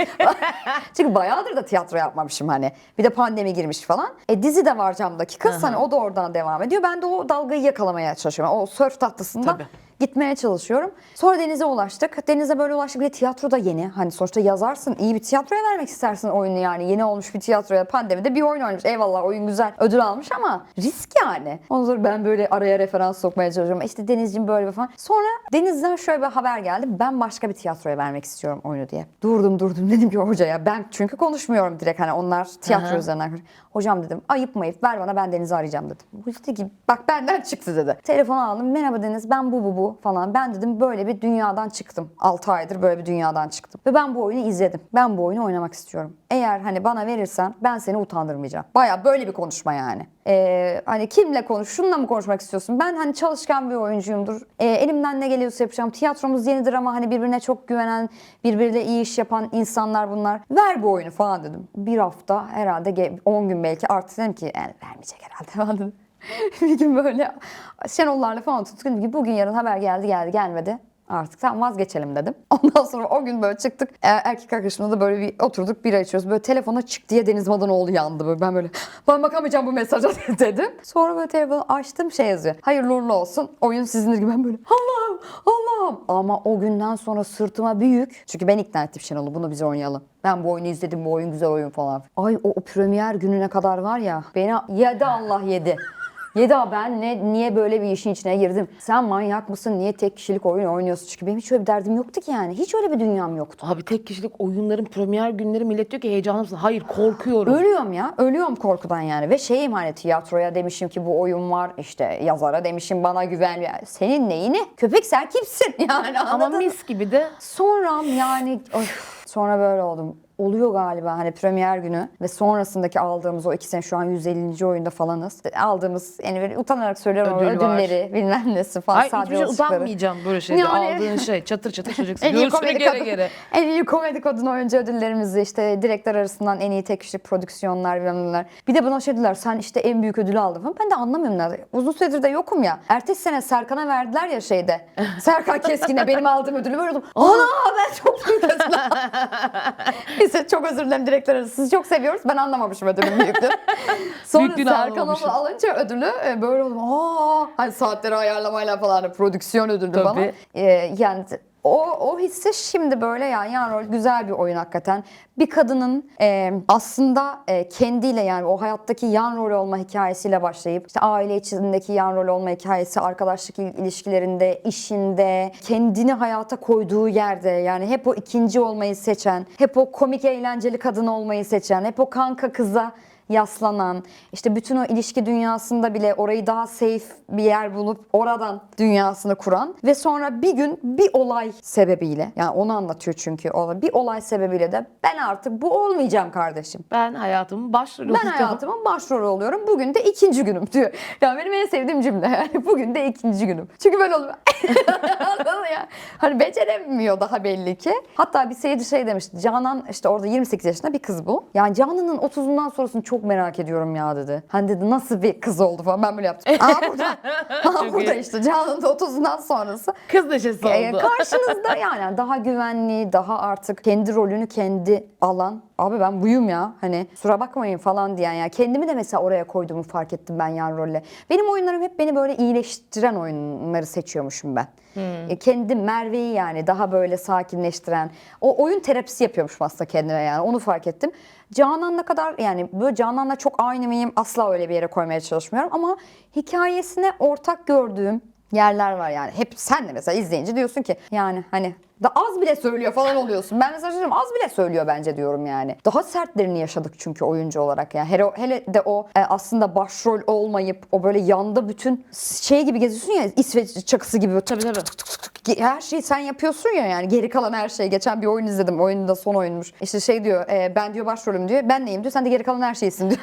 Çünkü bayağıdır da tiyatro yapmamışım hani. Bir de pandemi girmiş falan. Dizi de var camdaki kız. Hani o da oradan devam ediyor. Ben de o dalgayı yakalamaya çalışıyorum. O sörf tatlısında. Tabii. Gitmeye çalışıyorum. Sonra Deniz'e ulaştık. Deniz'e böyle ulaştık. Bir de tiyatro da yeni. Hani sonuçta yazarsın. İyi bir tiyatroya vermek istersin oyunu yani. Yeni olmuş bir tiyatroya. Pandemide bir oyun oynamış. Eyvallah oyun güzel. Ödül almış ama risk yani. Ondan sonra ben böyle araya referans sokmaya çalışıyorum. İşte Deniz'cim böyle falan. Sonra Deniz'den şöyle bir haber geldi. Ben başka bir tiyatroya vermek istiyorum oyunu diye. Durdum dedim ki hocaya. Ben çünkü konuşmuyorum direkt. Hani onlar tiyatro üzerinden. Hocam dedim ayıp mayıp ver bana ben Deniz'i arayacağım dedim. Bu dedi ki bak benden çıktı dedi. Telefonu aldım. Merhaba Deniz ben bu falan. Ben dedim böyle bir dünyadan çıktım. 6 aydır böyle bir dünyadan çıktım. Ve ben bu oyunu izledim. Ben bu oyunu oynamak istiyorum. Eğer hani bana verirsen ben seni utandırmayacağım. Baya böyle bir konuşma yani. Hani kimle konuş? Şununla mı konuşmak istiyorsun? Ben hani çalışkan bir oyuncuyumdur. Elimden ne geliyorsa yapacağım. Tiyatromuz yenidir ama hani birbirine çok güvenen, birbiriyle iyi iş yapan insanlar bunlar. Ver bu oyunu falan dedim. Bir hafta herhalde 10 gün belki artık dedim ki yani vermeyecek herhalde falan dedim. Bir gün böyle Şenollarla falan tuttuk. Dedim ki bugün yarın haber gelmedi. Artık tamam vazgeçelim dedim. Ondan sonra o gün böyle çıktık. Erkek arkadaşımla da böyle bir oturduk bira içiyoruz. Böyle telefona çık diye Deniz Madanoğlu yandı. Böyle ben böyle ben bakamayacağım bu mesaja dedim. Sonra böyle telefonu açtım yazıyor. Hayırlı uğurlu olsun. Oyun sizindir gibi ben böyle Allah'ım. Ama o günden sonra sırtıma büyük. Çünkü ben ikna ettim Şenol'u bunu biz oynayalım. Ben bu oyunu izledim bu oyun güzel oyun falan. Ay o premier gününe kadar var ya beni yedi Allah yedi. Yeda ben niye böyle bir işin içine girdim? Sen manyak mısın? Niye tek kişilik oyun oynuyorsun? Çünkü benim hiç öyle bir derdim yoktu ki yani. Hiç öyle bir dünyam yoktu. Abi tek kişilik oyunların premier günleri millet diyor ki heyecanlı mısın? Hayır korkuyorum. Ölüyorum ya. Ölüyorum korkudan yani. Ve hani tiyatroya demişim ki bu oyun var. İşte yazara demişim bana güven. Yani senin neyini? Köpek sen kimsin yani Ama anladın? mis gibi de. Sonra yani sonra böyle oldum. Oluyor galiba hani premier günü ve sonrasındaki aldığımız o 2 sene şu an 150. oyunda falanız. Aldığımız yani böyle utanarak söylüyorum Ödül ödülleri bilmem nesi falan. Ay hiçbir şey utanmayacağım böyle şeyde. Yani- Aldığın şey çatır çatır çocuksun. En iyi Göğsüne komedi gere kadın. gere. En iyi komedi kadın oyuncu ödüllerimizi işte direktör arasından en iyi tek kişilik prodüksiyonlar bilmem neler. Bir de bana şey dediler sen işte en büyük ödülü aldın falan. Ben de anlamıyorum nerede. Uzun süredir de yokum ya. Ertesi sene Serkan'a verdiler ya şeyde. Serkan Keskin'e benim aldığım ödülü böyle oldum. Ana ben çok büyük ödül aldım. Neyse çok özür dilerim direktör arası. Sizi çok seviyoruz. Ben anlamamışım ödülün büyüklüğünü. Sonra Büyüklüğünü Serkan anlamamışım. onu alınca ödülü böyle oldum. Hani saatleri ayarlamayla falan hani prodüksiyon ödülü Tabii. bana. Yani o hissi şimdi böyle yani yan rol güzel bir oyun hakikaten. Bir kadının aslında kendiyle yani o hayattaki yan rol olma hikayesiyle başlayıp işte aile içindeki yan rol olma hikayesi, arkadaşlık ilişkilerinde, işinde, kendini hayata koyduğu yerde yani hep o ikinci olmayı seçen, hep o komik eğlenceli kadın olmayı seçen, hep o kanka kıza yaslanan, işte bütün o ilişki dünyasında bile orayı daha safe bir yer bulup oradan dünyasını kuran ve sonra bir gün bir olay sebebiyle yani onu anlatıyor çünkü bir olay sebebiyle de ben artık bu olmayacağım kardeşim. Ben hayatımın başrolü Ben olacağım. hayatımın başrolü oluyorum. Bugün de 2. günüm diyor. Yani benim en sevdiğim cümle yani bugün de 2. günüm. Çünkü böyle oluyor. Anladın mı ya? Hani beceremiyor daha belli ki. Hatta bir seyirci şey demişti. Canan işte orada 28 yaşında bir kız bu. Yani Canan'ın 30'undan sonrasını çok merak ediyorum ya dedi. Hani dedi nasıl bir kız oldu falan. Ben böyle yaptım. Burada. Burada işte Canan'ın da 30'undan sonrası. Kız neşesi oldu. Karşınızda yani daha güvenli, daha artık kendi rolünü kendi alan. Abi ben buyum ya hani kusura bakmayın falan diyen ya. Kendimi de mesela oraya koyduğumu fark ettim ben yan rolle. Benim oyunlarım hep beni böyle iyileştiren oyunları seçiyormuşum ben. Kendi Merve'yi yani daha böyle sakinleştiren o oyun terapisi yapıyormuşum aslında kendime yani onu fark ettim. Canan'la kadar yani böyle Canan'la çok aynı mıyım asla öyle bir yere koymaya çalışmıyorum ama hikayesine ortak gördüğüm yerler var yani. Hep sen de mesela izleyince diyorsun ki yani hani Da az bile söylüyor falan oluyorsun. Ben mesela diyorum az bile söylüyor bence diyorum yani. Daha sertlerini yaşadık çünkü oyuncu olarak yani. Hele de o aslında başrol olmayıp o böyle yanda bütün şey gibi geziyorsun ya, İsveç çakısı gibi. Tabii tabii. Her şeyi sen yapıyorsun ya yani, geri kalan her şey. Geçen bir oyun izledim. Oyunun da son oyunmuş. İşte şey diyor, ben diyor başrolüm diyor. Ben neyim diyor. Sen de geri kalan her şeysin diyor.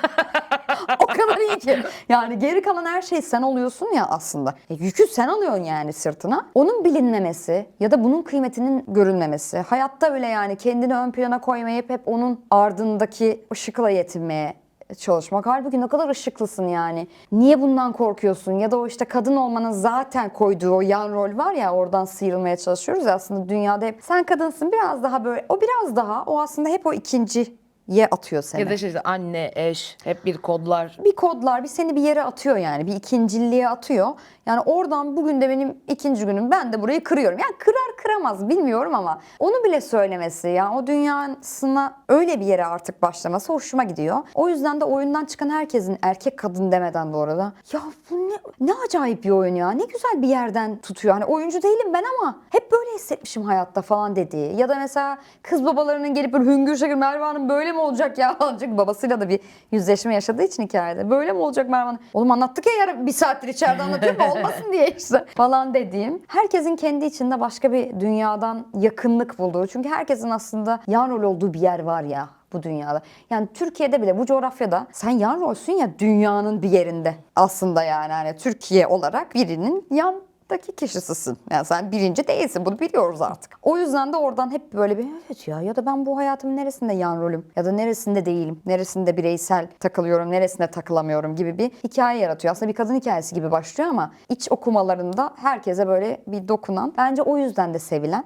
O kadar iyi ki. Yani geri kalan her şey sen oluyorsun ya aslında. Yükü sen alıyorsun yani sırtına. Onun bilinmemesi ya da bunun kıymetinin görülmemesi. Hayatta bile yani kendini ön plana koymayıp hep onun ardındaki ışıkla yetinmeye çalışmak. Halbuki ne kadar ışıklısın yani. Niye bundan korkuyorsun? Ya da o işte kadın olmanın zaten koyduğu o yan rol var ya, oradan sıyrılmaya çalışıyoruz ya aslında dünyada hep. Sen kadınsın, biraz daha böyle, o biraz daha, o aslında hep o ikinciye atıyor seni. Ya da işte anne, eş, hep bir kodlar. Bir kodlar, bir seni bir yere atıyor yani. Bir ikinciliğe atıyor. Yani oradan bugün de benim ikinci günüm. Ben de burayı kırıyorum. Yani kırar kıramaz bilmiyorum ama onu bile söylemesi, ya o dünyasına öyle bir yere artık başlaması hoşuma gidiyor. O yüzden de oyundan çıkan herkesin, erkek kadın demeden bu arada, ya bu ne acayip bir oyun ya. Ne güzel bir yerden tutuyor. Hani oyuncu değilim ben ama hep böyle hissetmişim hayatta falan dediği. Ya da mesela kız babalarının gelip böyle hüngür şakır, Merve Hanım böyle mi olacak ya? Çünkü babasıyla da bir yüzleşme yaşadığı için hikayede. Böyle mi olacak Merve Hanım? Oğlum anlattık ya, yarın bir saattir içeride anlatıyorum, olmasın diye işte falan dediğim. Herkesin kendi içinde başka bir dünyadan yakınlık bulduğu. Çünkü herkesin aslında yan rol olduğu bir yer var ya bu dünyada. Yani Türkiye'de bile, bu coğrafyada sen yan rolsün ya dünyanın bir yerinde. Aslında yani hani Türkiye olarak birinin yandaki kişisisin. Yani sen birinci değilsin, bunu biliyoruz artık. O yüzden de oradan hep böyle bir evet ya da ben bu hayatımın neresinde yan rolüm ya da neresinde değilim, neresinde bireysel takılıyorum, neresinde takılamıyorum gibi bir hikaye yaratıyor. Aslında bir kadın hikayesi gibi başlıyor ama iç okumalarında herkese böyle bir dokunan, bence o yüzden de sevilen.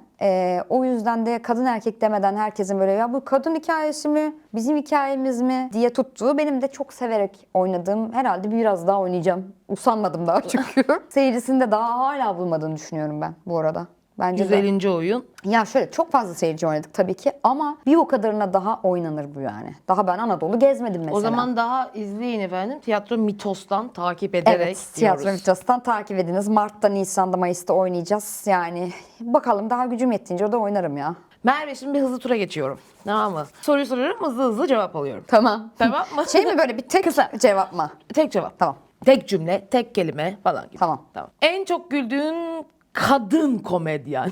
O yüzden de kadın erkek demeden herkesin böyle ya bu kadın hikayesi mi, bizim hikayemiz mi diye tuttuğu, benim de çok severek oynadığım, herhalde biraz daha oynayacağım. Usanmadım daha çünkü. Seyircisini de daha hala bulmadığını düşünüyorum ben bu arada. Bence de. 150. oyun. Ya şöyle, çok fazla seyirci oynadık tabii ki ama bir o kadarına daha oynanır bu yani. Daha ben Anadolu gezmedim mesela. O zaman daha izleyin efendim. Tiyatro Mitos'tan takip ederek evet, Tiyatro diyoruz. Vitos'tan takip ediniz. Mart'ta, Nisan'da, Mayıs'ta oynayacağız. Yani bakalım, daha gücüm yettiğince orada oynarım ya. Merve, şimdi bir hızlı tura geçiyorum. Tamam mı? Soruyu soruyorum, hızlı hızlı cevap alıyorum. Tamam. Tamam mı? Şey mi, böyle bir tek cevap mı? Tek cevap. Tamam. Tek cümle, tek kelime falan gibi. Tamam. En çok güldüğün kadın komedyen.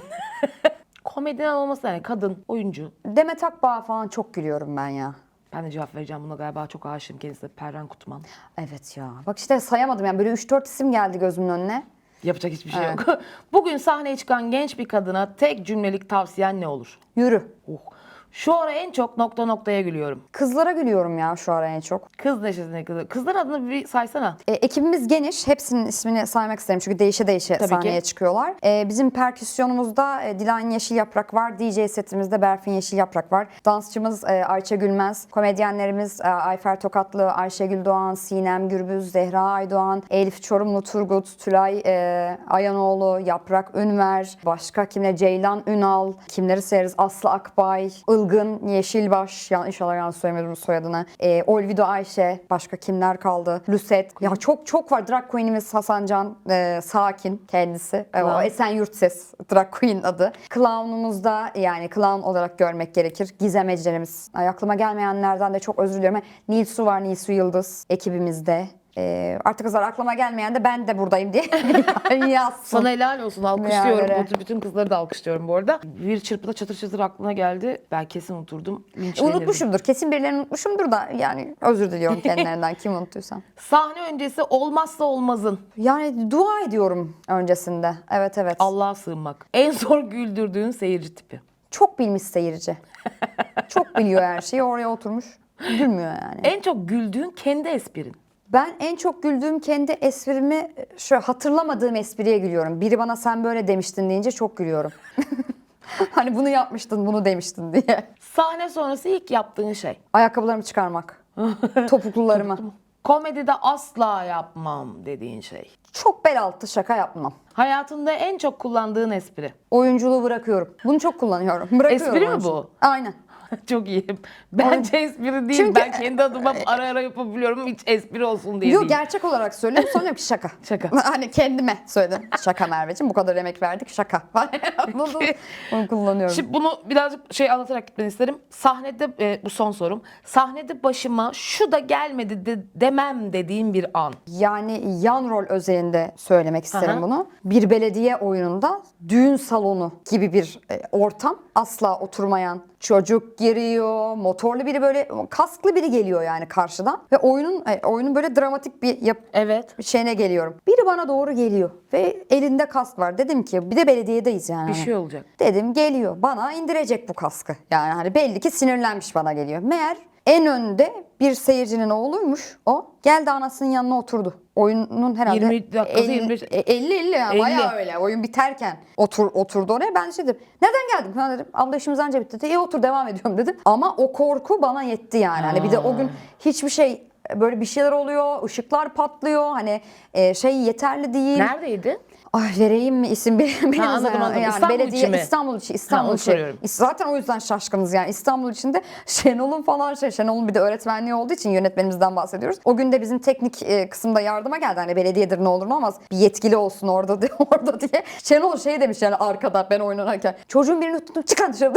Komedyen olması yani kadın, oyuncu. Demet Akbağ falan çok gülüyorum ben ya. Ben de cevap vereceğim buna, galiba çok aşığım kendisine. Perran Kutman. Evet ya. Bak işte sayamadım yani, böyle 3-4 isim geldi gözümün önüne. Yapacak hiçbir şey Evet. yok. Bugün sahneye çıkan genç bir kadına tek cümlelik tavsiyen ne olur? Yürü. Şu ara en çok nokta noktaya gülüyorum. Kızlara gülüyorum ya şu ara en çok. Kız neşesine kızı. Kızlar adını bir saysana. Ekibimiz geniş. Hepsinin ismini saymak isterim çünkü değişe değişe Tabii sahneye ki. çıkıyorlar. Bizim perküsyonumuzda Dilan Yeşil Yaprak var. DJ setimizde Berfin Yeşil Yaprak var. Dansçımız Ayça Gülmez. Komedyenlerimiz Ayfer Tokatlı, Ayşegül Doğan, Sinem Gürbüz, Zehra Aydoğan, Elif Çorumlu, Turgut, Tülay Ayanoğlu, Yaprak Ünver, başka kimler? Ceylan Ünal, kimleri severiz? Aslı Akbay, Ilgın Yeşilbaş, yani inşallah yanlış söylemedim soyadını. Olvido Ayşe, başka kimler kaldı? Luset. Ya çok var. Drag Queen'imiz Hasancan Sakin kendisi. O Esenyurtses Drag Queen adı. Clown'umuz da, yani clown olarak görmek gerekir. Gizem Ece'miz. Ay, aklıma gelmeyenlerden de çok özür diliyorum. Nilsu var, Nilsu Yıldız ekibimizde. Artık kızlar, aklıma gelmeyen de ben de buradayım diye yazsın. Sana helal olsun, alkışlıyorum. Yerlere. Bütün kızları da alkışlıyorum bu arada. Bir çırpıda çatır çatır aklına geldi. Ben kesin unuturdum. Linçlenirdim. Unutmuşumdur. Kesin birilerini unutmuşumdur da yani özür diliyorum kendilerinden kim unuttuysam. Sahne öncesi olmazsa olmazın. Yani dua ediyorum öncesinde. Evet. Allah'a sığınmak. En zor güldürdüğün seyirci tipi. Çok bilmiş seyirci. Çok biliyor her şeyi, oraya oturmuş. Gülmüyor yani. En çok güldüğün kendi esprin. Ben en çok güldüğüm kendi esprimi, şöyle hatırlamadığım espriye gülüyorum. Biri bana sen böyle demiştin deyince çok gülüyorum. Hani bunu yapmıştın, bunu demiştin diye. Sahne sonrası ilk yaptığın şey. Ayakkabılarımı çıkarmak. Topuklularımı. Komedide asla yapmam dediğin şey. Çok bel altı şaka yapmam. Hayatında en çok kullandığın espri. Oyunculuğu bırakıyorum. Bunu çok kullanıyorum. Bırakıyorum Espri mi oyunculuğu. bu? Aynen. Çok iyi. Bence espri değil. Çünkü- Ben kendi adıma ara ara yapabiliyorum. Hiç espri olsun diye Yok, değil. gerçek olarak söylüyorum. Sonra diyorum ki şaka. Şaka. Hani kendime söyledim. Şaka Merveciğim, bu kadar emek verdik, şaka. Bunu kullanıyorum. Şimdi bunu birazcık anlatarak gitmeni isterim. Sahnede bu son sorum. Sahnede başıma şu da gelmedi demem dediğim bir an. Yani yan rol özelinde söylemek isterim Aha. bunu. Bir belediye oyununda düğün salonu gibi bir ortam. Asla oturmayan çocuk giriyor, motorlu biri, böyle kasklı biri geliyor yani karşıdan. Ve oyunun böyle dramatik bir Evet. şeyine geliyorum. Biri bana doğru geliyor ve elinde kask var. Dedim ki bir de belediyedeyiz yani. Bir şey olacak. Dedim geliyor bana indirecek bu kaskı. Yani hani belli ki sinirlenmiş, bana geliyor. Meğer en önde bir seyircinin oğluymuş o. Geldi anasının yanına oturdu. Oyunun herhalde 20 dakikası 25 50 yani 50. bayağı öyle. Oyun biterken oturdu oraya. Ben şey dedim. Neden geldin falan dedim. Abla işimiz anca bitti dedi. İyi otur, devam ediyorum dedim. Ama o korku bana yetti yani. Hani bir de o gün hiçbir şey, böyle bir şeyler oluyor. Işıklar patlıyor. Hani şey yeterli değil. Neredeydi? Ay, vereyim mi isim bilmiyorum. anladım. Yani İstanbul belediye için mi? İstanbul onu için. soruyorum. Zaten o yüzden şaşkınız yani. İstanbul içinde Şenol'un falan Şenol'un bir de öğretmenliği olduğu için yönetmenimizden bahsediyoruz. O gün de bizim teknik kısımda yardıma geldi. Hani belediyedir ne olur ne olmaz. Bir yetkili olsun orada orada diye. Şenol şey demiş yani arkada ben oynanırken. Çocuğun birini tuttum, çıkar dışarı.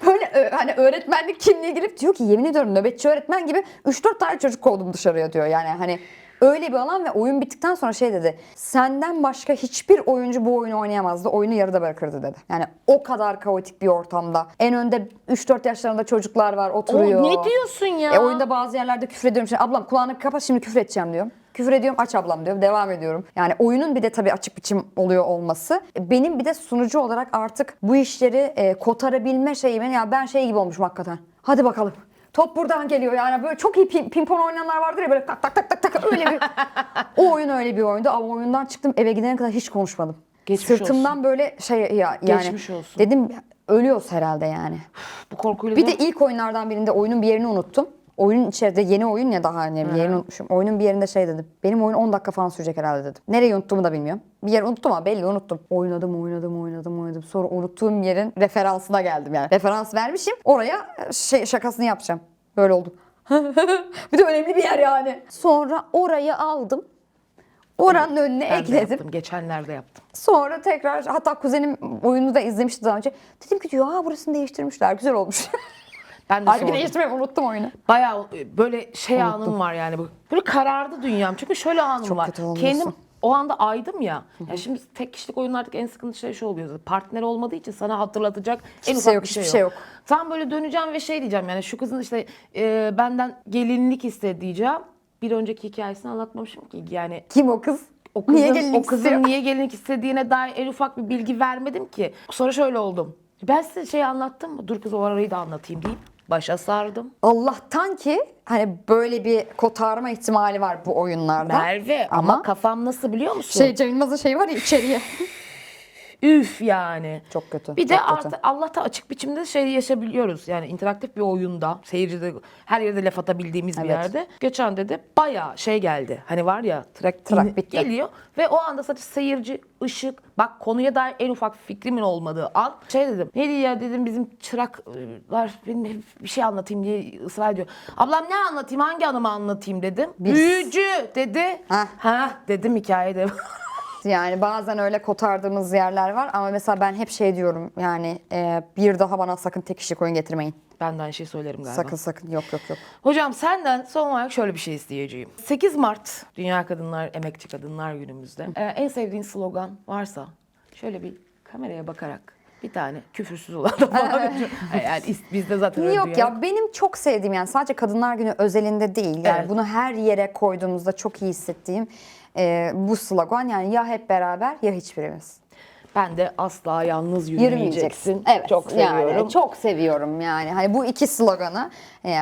Böyle hani öğretmenlik kimliği girip diyor ki yemin ediyorum nöbetçi öğretmen gibi 3-4 tane çocuk kovdum dışarıya diyor. Yani hani öyle bir alan ve oyun bittikten sonra şey dedi. Senden başka hiçbir oyuncu bu oyunu oynayamazdı. Oyunu yarıda bırakırdı dedi. Yani o kadar kaotik bir ortamda. En önde 3-4 yaşlarında çocuklar var, oturuyor. Ne diyorsun ya? Oyunda bazı yerlerde küfür ediyorum. Şimdi, ablam kulağını kapat, şimdi küfür edeceğim diyorum. Küfür ediyorum, aç ablam diyorum, devam ediyorum. Yani oyunun bir de tabii açık biçim oluyor olması. Benim bir de sunucu olarak artık bu işleri kotarabilme şeyimin, ya ben şey gibi olmuşum hakikaten. Hadi bakalım. Top buradan geliyor yani, böyle çok iyi pimpon oynayanlar vardır ya, böyle tak tak tak tak tak, öyle bir. O oyun öyle bir oyundu ama oyundan çıktım, eve gidene kadar hiç konuşmadım. Geçmiş Sırtımdan olsun. böyle şey yani. Geçmiş olsun. Dedim ölüyoruz herhalde yani. Bu korkuyla Bir da- de ilk oyunlardan birinde oyunun bir yerini unuttum. Oyunun içeride yeni oyun ya, daha hani bir yerini unutmuşum. Oyunun bir yerinde şey dedim. Benim oyun 10 dakika falan sürecek herhalde dedim. Nereyi unuttuğumu da bilmiyorum. Bir yer unuttum ama belli unuttum. Oynadım. Sonra unuttuğum yerin referansına geldim yani. Referans vermişim. Oraya şakasını yapacağım. Böyle oldu. Bir de önemli bir yer yani. Sonra orayı aldım. Oranın önüne Ben de ekledim. yaptım. Geçenlerde yaptım. Sonra tekrar, hatta kuzenim oyunu da izlemişti daha önce. Dedim ki diyor burasını değiştirmişler. Güzel olmuş. Ben de Halbuki sordum. değiştirmeyi unuttum oyunu. Bayağı böyle şey anım var yani. Böyle karardı dünyam. Çünkü şöyle anım Çok var. kötü olmuşsun. Kendim o anda aydım ya. Ya şimdi tek kişilik oyunlardaki en sıkıntı şey oluyor. Partner olmadığı için sana hatırlatacak en ufak yok, bir şey hiçbir şey yok. yok. Tam böyle döneceğim ve şey diyeceğim yani, şu kızın işte benden gelinlik istedi diyeceğim. Bir önceki hikayesini anlatmamışım ki yani. Kim o kız? O kızın, Niye gelinlik o kızın istiyor? niye gelinlik istediğine dair en ufak bir bilgi vermedim ki. Sonra şöyle oldum. Ben size şey anlattım mı? Dur kız, o arayı da anlatayım deyip başa sardım. Allah'tan ki hani böyle bir kotarma ihtimali var bu oyunlarda. Merve ama kafam nasıl biliyor musun? Cem Yılmaz'ın şeyi var ya, içeriye. Üf yani. Çok kötü, Bir de çok kötü. artık Allah'ta açık biçimde şey yaşayabiliyoruz. Yani interaktif bir oyunda, seyircide her yerde laf atabildiğimiz bir Evet. yerde. Geçen de bayağı şey geldi. Hani var ya Trak bitti. geliyor ve o anda sadece seyirci, ışık, bak konuya dair en ufak fikrimin olmadığı an şey dedim. Neydi ya dedim, bizim çıraklar benim hep bir şey anlatayım diye ısrar ediyor. Ablam ne anlatayım, hangi anımı anlatayım dedim. Büyücü dedi. Heh. Ha dedim, hikayede. Yani bazen öyle kotardığımız yerler var ama mesela ben hep şey diyorum yani bir daha bana sakın tek kişilik oyun getirmeyin. Ben de aynı şeyi söylerim galiba. Sakın yok. Hocam senden son olarak şöyle bir şey isteyeceğim. 8 Mart Dünya Kadınlar, Emekçi Kadınlar Günümüzde. En sevdiğin slogan varsa şöyle bir kameraya bakarak bir tane küfürsüz olan da falan. Yani bizde zaten öyle Yok dünya ya, benim çok sevdiğim, yani sadece Kadınlar Günü özelinde değil. Yani Evet. bunu her yere koyduğumuzda çok iyi hissettiğim bu slogan, yani ya hep beraber ya hiçbirimiz. Ben de asla yalnız yürümeyeceksin. Evet. Çok seviyorum. Yani çok seviyorum yani. Hani bu iki sloganı,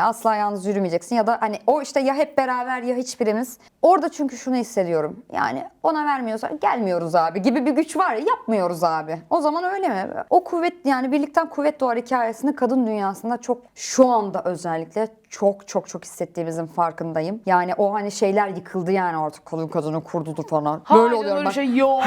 asla yalnız yürümeyeceksin ya da hani o işte ya hep beraber ya hiçbirimiz. Orada çünkü şunu hissediyorum. Yani ona vermiyorsa gelmiyoruz abi gibi bir güç var ya, yapmıyoruz abi. O zaman öyle mi? O kuvvet, yani birlikten kuvvet doğar hikayesini kadın dünyasında çok, şu anda özellikle çok çok çok hissettiğimizin farkındayım. Yani o hani şeyler yıkıldı yani artık kadın kadını kurdudur falan. Hayır, Böyle oluyorum öyle bak. şey yok.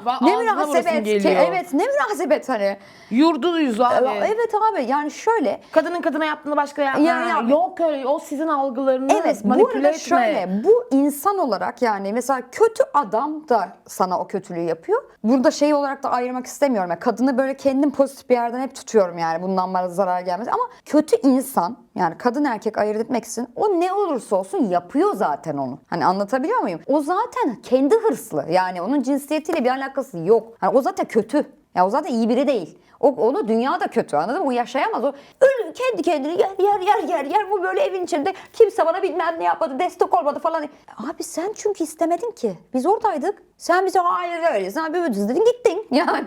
Ben Ne ağzına vurasım münasebet ki, geliyor. evet ne münasebet hani. Yurduyuz abi. Evet abi yani şöyle. Kadının kadına yaptığını başka Yani yapma. Yok öyle. O sizin algılarınız. Evet bu Manipüle arada etme. şöyle, bu insan olarak yani mesela kötü adam da sana o kötülüğü yapıyor. Burada şey olarak da ayırmak istemiyorum. Yani kadını böyle kendim pozitif bir yerden hep tutuyorum yani bundan bana zarar gelmez. Ama kötü insan yani kadın erkek ayırt etmek için o ne olursa olsun yapıyor zaten onu. Hani anlatabiliyor muyum? O zaten kendi hırslı yani onun cinsiyetiyle bir alakası yok. Hani o zaten kötü. Ya o zaten iyi biri değil. Onu dünya da kötü anladın mı? O yaşayamaz. O ölü kendi kendini yer. Bu böyle evin içinde kimse bana bilmem ne yapmadı, destek olmadı falan. Abi sen çünkü istemedin ki. Biz oradaydık. Sen bize hayır öyle. Sen böyle dedin gittin. Yani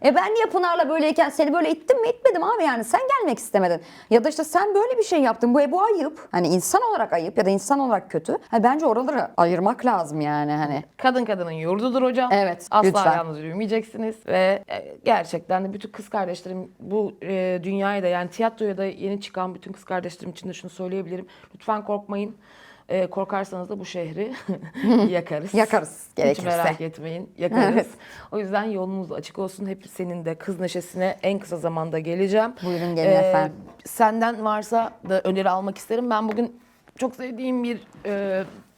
ben niye Pınar'la böyleyken seni böyle ittim mi? İtmedim abi yani. Sen gelmek istemedin. Ya da işte sen böyle bir şey yaptın. Bu ayıp. Hani insan olarak ayıp ya da insan olarak kötü. Hani bence oraları ayırmak lazım yani hani. Kadın kadının yurdudur hocam. Evet, Asla lütfen. yalnız yürümeyeceksiniz ve gerçekten de bütün kız kardeşlerim bu dünyaya da yani tiyatroya da yeni çıkan bütün kız kardeşlerim için de şunu söyleyebilirim. Lütfen korkmayın. Korkarsanız da bu şehri yakarız. Yakarız Hiç gerekirse. merak etmeyin. Yakarız. Evet. O yüzden yolunuz açık olsun. Hep senin de kız neşesine en kısa zamanda geleceğim. Buyurun gelin efendim. Senden varsa da öneri almak isterim. Ben bugün çok sevdiğim bir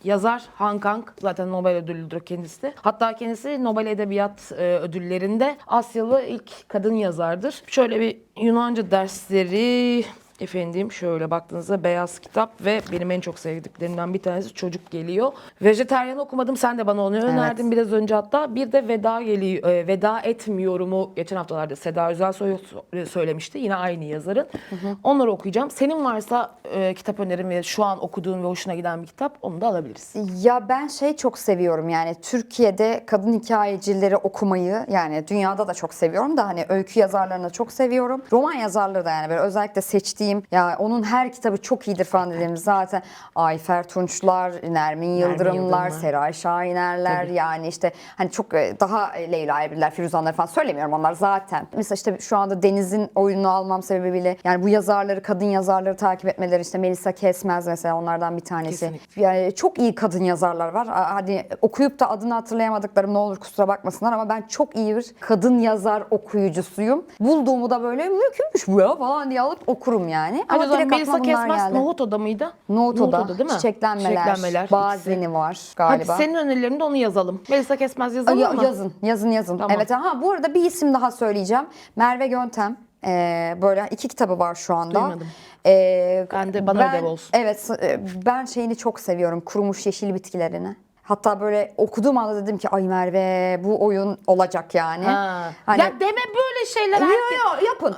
yazar Han Kang, zaten Nobel ödüllüdür kendisi de. Hatta kendisi Nobel Edebiyat ödüllerinde Asyalı ilk kadın yazardır. Şöyle bir Yunanca dersleri, efendim şöyle baktığınızda beyaz kitap ve benim en çok sevdiklerimden bir tanesi Çocuk Geliyor. Vejetaryen okumadım, sen de bana onu önerdin biraz önce hatta. Bir de Veda Geliyor, Veda Etmiyorum'u geçen haftalarda Seda Özelsoy söylemişti. Yine aynı yazarın. Onları okuyacağım. Senin varsa kitap önerin ve şu an okuduğun ve hoşuna giden bir kitap, onu da alabiliriz. Ya ben çok seviyorum yani Türkiye'de kadın hikayecileri okumayı yani dünyada da çok seviyorum da hani öykü yazarlarını çok seviyorum. Roman yazarları da yani böyle özellikle seçtiğim ya onun her kitabı çok iyidir falan dediğimiz zaten Ayfer Tunçlar, Nermin Yıldırımlar, Seray Şahinerler yani işte hani çok daha Leyla Erbil'ler, Firuzanlar falan söylemiyorum onlar zaten. Mesela işte şu anda Deniz'in oyununu almam sebebiyle yani bu yazarları, kadın yazarları takip etmeleri işte Melisa Kesmez mesela onlardan bir tanesi. Kesinlikle. Yani çok iyi kadın yazarlar var. Hani okuyup da adını hatırlayamadıklarım ne olur kusura bakmasınlar ama ben çok iyi bir kadın yazar okuyucusuyum. Bulduğumu da böyle mümkünmüş bu ya falan diye alıp okurum yani. Ama Ama direkt Melisa aklıma bunlar Kesmez geldi. Nohuto'da mıydı? Nohuto'da, değil mi? Çiçeklenmeler, Bazeni var Hadi galiba. senin önerilerinde onu yazalım. Melisa Kesmez yazalım mı? Yazın. Tamam. Evet, bu arada bir isim daha söyleyeceğim. Merve Göntem. Böyle 2 kitabı var şu anda. Duymadım. Ee, Bana ödev olsun. Evet, ben şeyini çok seviyorum. Kurumuş yeşil bitkilerini. Hatta böyle okuduğum anda dedim ki ay Merve bu oyun olacak yani. Ha. Hani, Ya deme böyle şeyler. yapın.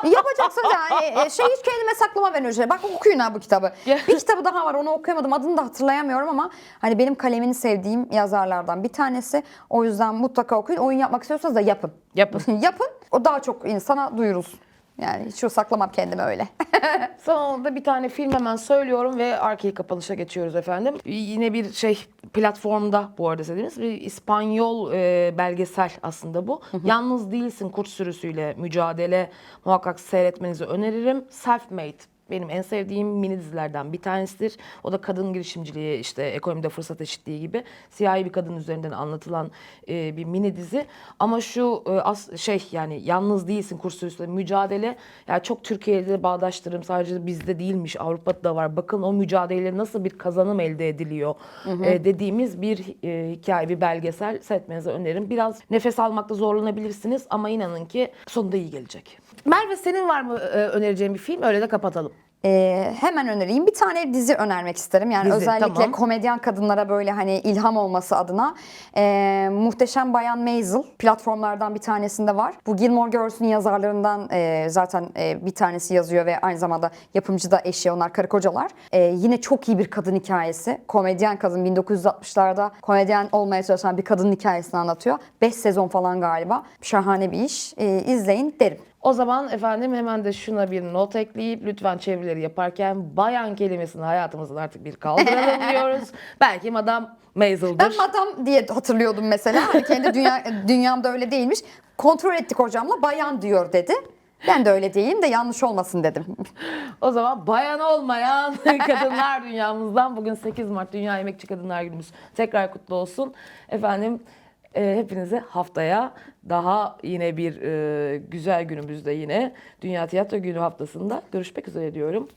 Yapacaksınız yani. Hiç kendime saklama ben öyle şey. Bak okuyun bu kitabı. Bir kitabı daha var onu okuyamadım. Adını da hatırlayamıyorum ama hani benim kalemini sevdiğim yazarlardan bir tanesi. O yüzden mutlaka okuyun. Oyun yapmak istiyorsanız da yapın. Yapın. O daha çok insana duyurulsun. Yani hiç saklamam kendimi öyle. Sonra da bir tane film hemen söylüyorum ve arkayı kapanışa geçiyoruz efendim. Yine bir platformda bu arada dediğimiz bir İspanyol belgesel aslında bu. Yalnız Değilsin Kurt Sürüsüyle Mücadele, muhakkak seyretmenizi öneririm. Self-Made benim en sevdiğim mini dizilerden bir tanesidir. O da kadın girişimciliği, işte ekonomide fırsat eşitliği gibi siyahi bir kadın üzerinden anlatılan bir mini dizi. Ama şu yani Yalnız Değilsin Kurt Sürüsüyle Mücadele, yani çok Türkiye'de de bağdaştırırım. Sadece bizde değilmiş, Avrupa'da da var. Bakın o mücadeleyle nasıl bir kazanım elde ediliyor dediğimiz bir hikaye, bir belgesel, seyretmenizi öneririm. Biraz nefes almakta zorlanabilirsiniz ama inanın ki sonunda iyi gelecek. Merve, senin var mı önereceğin bir film? Öyle de kapatalım. Hemen önereyim. Bir tane dizi önermek isterim. Yani Dizi, özellikle tamam. komedyen kadınlara böyle hani ilham olması adına Muhteşem Bayan Maisel platformlardan bir tanesinde var. Bu Gilmore Girls'ün yazarlarından zaten bir tanesi yazıyor ve aynı zamanda yapımcı da eşi, onlar karı kocalar. Yine çok iyi bir kadın hikayesi. Komedyen kadın 1960'larda komedyen olmaya çalışan bir kadın hikayesini anlatıyor. 5 sezon falan galiba. Şahane bir iş. İzleyin derim. O zaman efendim hemen de şuna bir not ekleyip lütfen çevirileri yaparken bayan kelimesini hayatımızdan artık bir kaldıralım diyoruz. Belki Madame Maisel'dır. Ben madam diye hatırlıyordum mesela. Hani kendi dünyamda öyle değilmiş. Kontrol ettik hocamla bayan diyor dedi. Ben de öyle değilim de yanlış olmasın dedim. O zaman bayan olmayan kadınlar dünyamızdan bugün 8 Mart Dünya Emekçi Kadınlar Günümüz tekrar kutlu olsun. Efendim hepinize haftaya daha yine bir güzel günümüzde yine Dünya Tiyatro Günü haftasında görüşmek üzere diyorum.